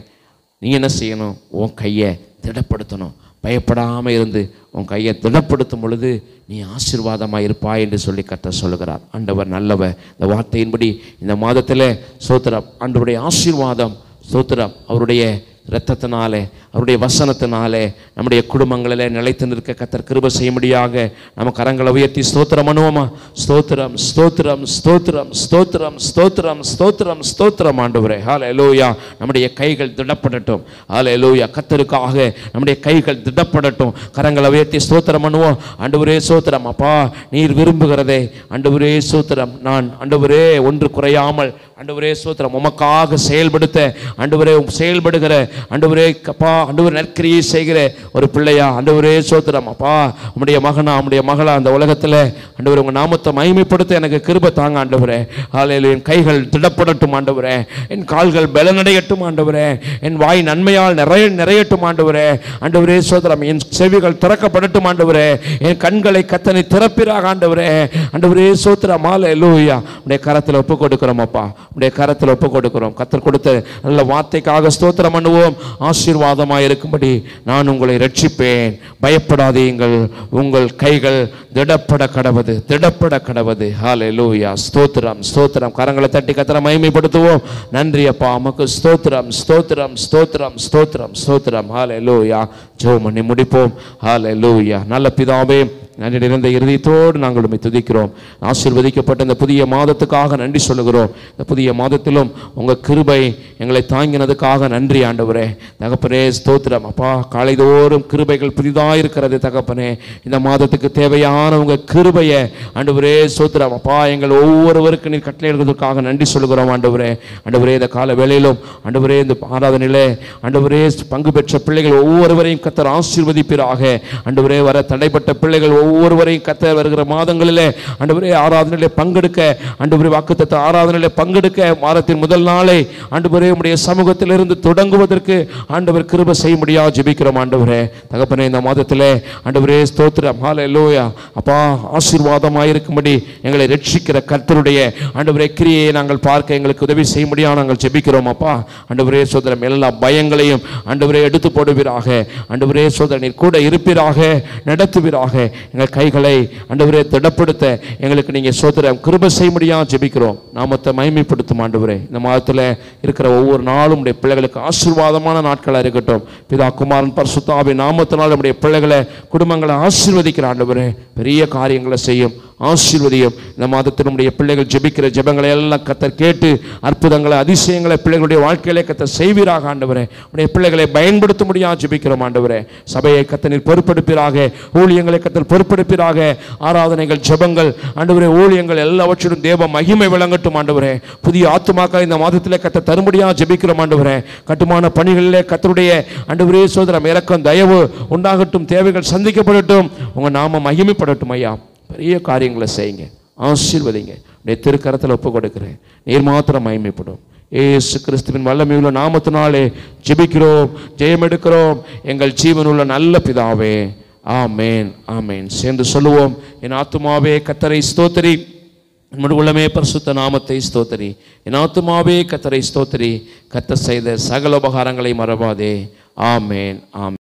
நீ என்ன செய்யணும்? உன் கையை திடப்படுத்தணும். பயப்படாமல் இருந்து உன் கையை திடப்படுத்தும் பொழுது நீ ஆசீர்வாதமாக இருப்பாய் என்று சொல்லி கர்த்தர் சொல்லுகிறார். ஆண்டவர் நல்லவர். இந்த வார்த்தையின்படி இந்த மாதத்தில் ஸ்தோத்திரம் ஆண்டவருடைய ஆசீர்வாதம் ஸ்தோத்திரம் அவருடைய இரத்தத்தினாலே அவருடைய வசனத்தினாலே நம்முடைய குடும்பங்களில் நிலைத்து நிற்க கர்த்தர் கிருபை செய்யும்படியாக நம்ம கரங்களை உயர்த்தி ஸ்தோத்திரம் பண்ணுவோமா? ஸ்தோத்திரம் ஸ்தோத்திரம் ஸ்தோத்திரம் ஸ்தோத்திரம் ஸ்தோத்திரம் ஸ்தோத்திரம் ஸ்தோத்திரம் ஆண்டவரே. ஹல்லேலூயா. நம்முடைய கைகள் திடப்படட்டும். ஹல்லேலூயா. கர்த்தருக்காக நம்முடைய கைகள் திடப்படட்டும். கரங்களை உயர்த்தி ஸ்தோத்திரம் பண்ணுவோம். ஆண்டவரே ஸ்தோத்திரம். அப்பா நீர் விரும்புகிறதே ஆண்டவரே ஸ்தோத்திரம். நான் ஆண்டவரே ஒன்று குறையாமல் ஆண்டவரே ஸ்தோத்திரம் உமக்காக செயல்படுத்த ஆண்டவரே செயல்படுகிற ஆண்டவரே அப்பா ஆண்டவர் நற்கிரியை செய்கிற ஒரு பிள்ளையா ஆண்டவரே ஸ்தோத்திரம். அப்பா உம்முடைய மகனா உம்முடைய மகளா அந்த உலகத்தில் ஆண்டவரே உங்கள் நாமத்தை மகிமைப்படுத்த எனக்கு கிருபை தாங்க ஆண்டவரே. ஹல்லேலூயா. என் கைகள் திடப்படட்டும் ஆண்டவரே. என் கால்கள் பலனடையட்டும் ஆண்டவரே. என் வாய் நன்மையால் நிறையட்டும் ஆண்டவரே. ஆண்டவரே ஸ்தோத்திரம். என் செவிகள் திறக்கப்படட்டும் ஆண்டவரே. என் கண்களை கத்தனை திறப்பிறாக ஆண்டவரே. ஆண்டவரே ஸ்தோத்திரம். ஹல்லேலூயா. உடைய கரத்தில் ஒப்பு கொடுக்கிறோம் அப்பா. உடைய கரத்தில் ஒப்பு கொடுக்கிறோம். கர்த்தர் கொடுத்த நல்ல வார்த்தைக்காக ஸ்தோத்திரம் பண்ணுவோம். ஆசீர்வாதமாக இருக்கும்படி நான் உங்களை ரட்சிப்பேன். பயப்படாதீங்கள். உங்கள் கைகள் திடப்பட கடவது திடப்பட கடவது. ஹல்லேலூயா. ஸ்தோத்திரம் ஸ்தோத்திரம். கரங்களை தட்டி கர்த்தரை மகிமைப்படுத்துவோம். நன்றி அப்பா உமக்கு ஸ்தோத்திரம் ஸ்தோத்திரம் ஸ்தோத்திரம் ஸ்தோத்திரம் ஸ்தோத்திரம். ஹல்லேலூயா. ஜெபம் பண்ணி முடிப்போம். ஹல்லேலூயா. நல்ல பிதாவே நன்றி நிறைந்த இருதயத்தோடு நாங்கள் உம்மை துதிக்கிறோம். ஆசீர்வதிக்கப்பட்ட இந்த புதிய மாதத்துக்காக நன்றி சொல்லுகிறோம். இந்த புதிய மாதத்திலும் உங்கள் கிருபை எங்களை தாங்கினதுக்காக நன்றி ஆண்டவரே. தகப்பனே ஸ்தோத்திரம். அப்பா காலைதோறும் கிருபைகள் புதிதாக இருக்கிறது தகப்பனே. இந்த மாதத்துக்கு தேவையான உங்கள் கிருபையை ஆண்டவரே ஸ்தோத்திரம். அப்பா எங்கள் ஒவ்வொருவருக்கு நீர் கட்டளையிடுவதற்காக நன்றி சொல்லுகிறோம் ஆண்டவரே. ஆண்டவரே இந்த கால வேளையிலும் ஆண்டவரே இந்த ஆராதனையிலே ஆண்டவரே பங்கு பெற்ற பிள்ளைகள் ஒவ்வொருவரையும் கர்த்தர் ஆசீர்வதிப்பீராக. ஆண்டவரே வர தடைப்பட்ட பிள்ளைகள் ஒவ்வொருவரையும் கர்த்தர் வருகிற மாதங்களிலே ஆண்டவரே ஆராதனையிலே பங்கெடுக்க ஆண்டவரே வாக்குத்தத்த ஆராதனையிலே பங்கெடுக்க வாரத்தின் முதல் நாளை ஆண்டவரே உம்முடைய சமூகத்திலிருந்து தொடங்குவதற்கு ஆண்டவர் கிருபை செய்ய முடியாது ஜெபிக்கிறோம் ஆண்டவரே. தகப்பனே இந்த மாதத்திலே ஆண்டவரே ஸ்தோத்திரம். ஹல்லேலூயா. அப்பா ஆசீர்வாதமாக இருக்கும்படி எங்களை ரட்சிக்கிற கர்த்தருடைய ஆண்டவரே கிரியை நாங்கள் பார்க்க எங்களுக்கு உதவி செய்ய முடியாது நாங்கள் ஜெபிக்கிறோம் அப்பா. ஆண்டவரே ஸ்தோத்திரம். எல்லா பயங்களையும் ஆண்டவரே எடுத்து போடுவீராக. ஆண்டவரே ஸ்தோத்திரம். நீர் கூட இருப்பீராக நடத்துவீராக. எங்கள் கைகளை ஆண்டவரே திடப்படுத்த எங்களுக்கு நீங்கள் ஸ்தோத்திரம் கிருபை செய்ய முடியாது ஜெபிக்கிறோம். நாமத்தை மகிமைப்படுத்தும் ஆண்டவரே. இந்த மாதத்தில் இருக்கிற ஒவ்வொரு நாளும் உடைய பிள்ளைகளுக்கு ஆசீர்வாதமான நாட்களாக இருக்கட்டும். பிதா குமாரன் பரிசுத்த ஆவியின் நாமத்தினால் நம்முடைய பிள்ளைகளை குடும்பங்களை ஆசீர்வதிக்கிற ஆண்டவரே பெரிய காரியங்களை செய்யும். ஆசீர்வதியும். இந்த மாதத்தில் நம்முடைய பிள்ளைகள் ஜெபிக்கிற ஜெபங்களை எல்லாம் கர்த்தர் கேட்டு அற்புதங்களை அதிசயங்களை பிள்ளைகளுடைய வாழ்க்கையிலே கர்த்தர் செய்வீராக ஆண்டவரே. உடைய பிள்ளைகளை பயன்படுத்த முடியாது ஜெபிக்கிறோம் ஆண்டவரே. சபையை கர்த்தர் பொறுப்பெடுப்பீராக, ஊழியங்களை கர்த்தர் பொறுப்பெடுப்பீராக. ஆராதனைகள், ஜெபங்கள் ஆண்டவரே, ஊழியங்கள் எல்லாவற்றிலும் தேவ மகிமை விளங்கட்டும் ஆண்டவரே. புதிய ஆத்துமாக்கள் இந்த மாதத்திலே கர்த்தர் தரும்படியாக ஜெபிக்கிறோம் ஆண்டவரே. கட்டுமான பணிகளிலே கர்த்தருடைய ஆண்டவரே சோதரம் இரக்கம் தயவு உண்டாகட்டும். தேவைகள் சந்திக்கப்படட்டும். உங்க நாம மகிமைப்படட்டும் ஐயா. பெரிய காரியங்களை செய்யுங்க, ஆசீர்வதிங்க. உடைய திருக்கரத்தில் ஒப்பு கொடுக்கிறேன். நீர் மாத்திரம் மகிமைப்படும். இயேசு கிறிஸ்துவின் வல்லமையுள்ள நாமத்தினாலே ஜெபிக்கிறோம், ஜெயம் எடுக்கிறோம் எங்கள் ஜீவனுள்ள நல்ல பிதாவே. ஆமேன், ஆமேன். சேர்ந்து சொல்லுவோம். என் ஆத்துமாவே கர்த்தரை ஸ்தோத்திரி, நம்முடைய உள்ளமே பரிசுத்த நாமத்தை ஸ்தோத்திரி. என் ஆத்துமாவே கர்த்தரை ஸ்தோத்திரி, கர்த்தர் செய்த சகல உபகாரங்களை மறவாதே. ஆமேன், ஆமேன்.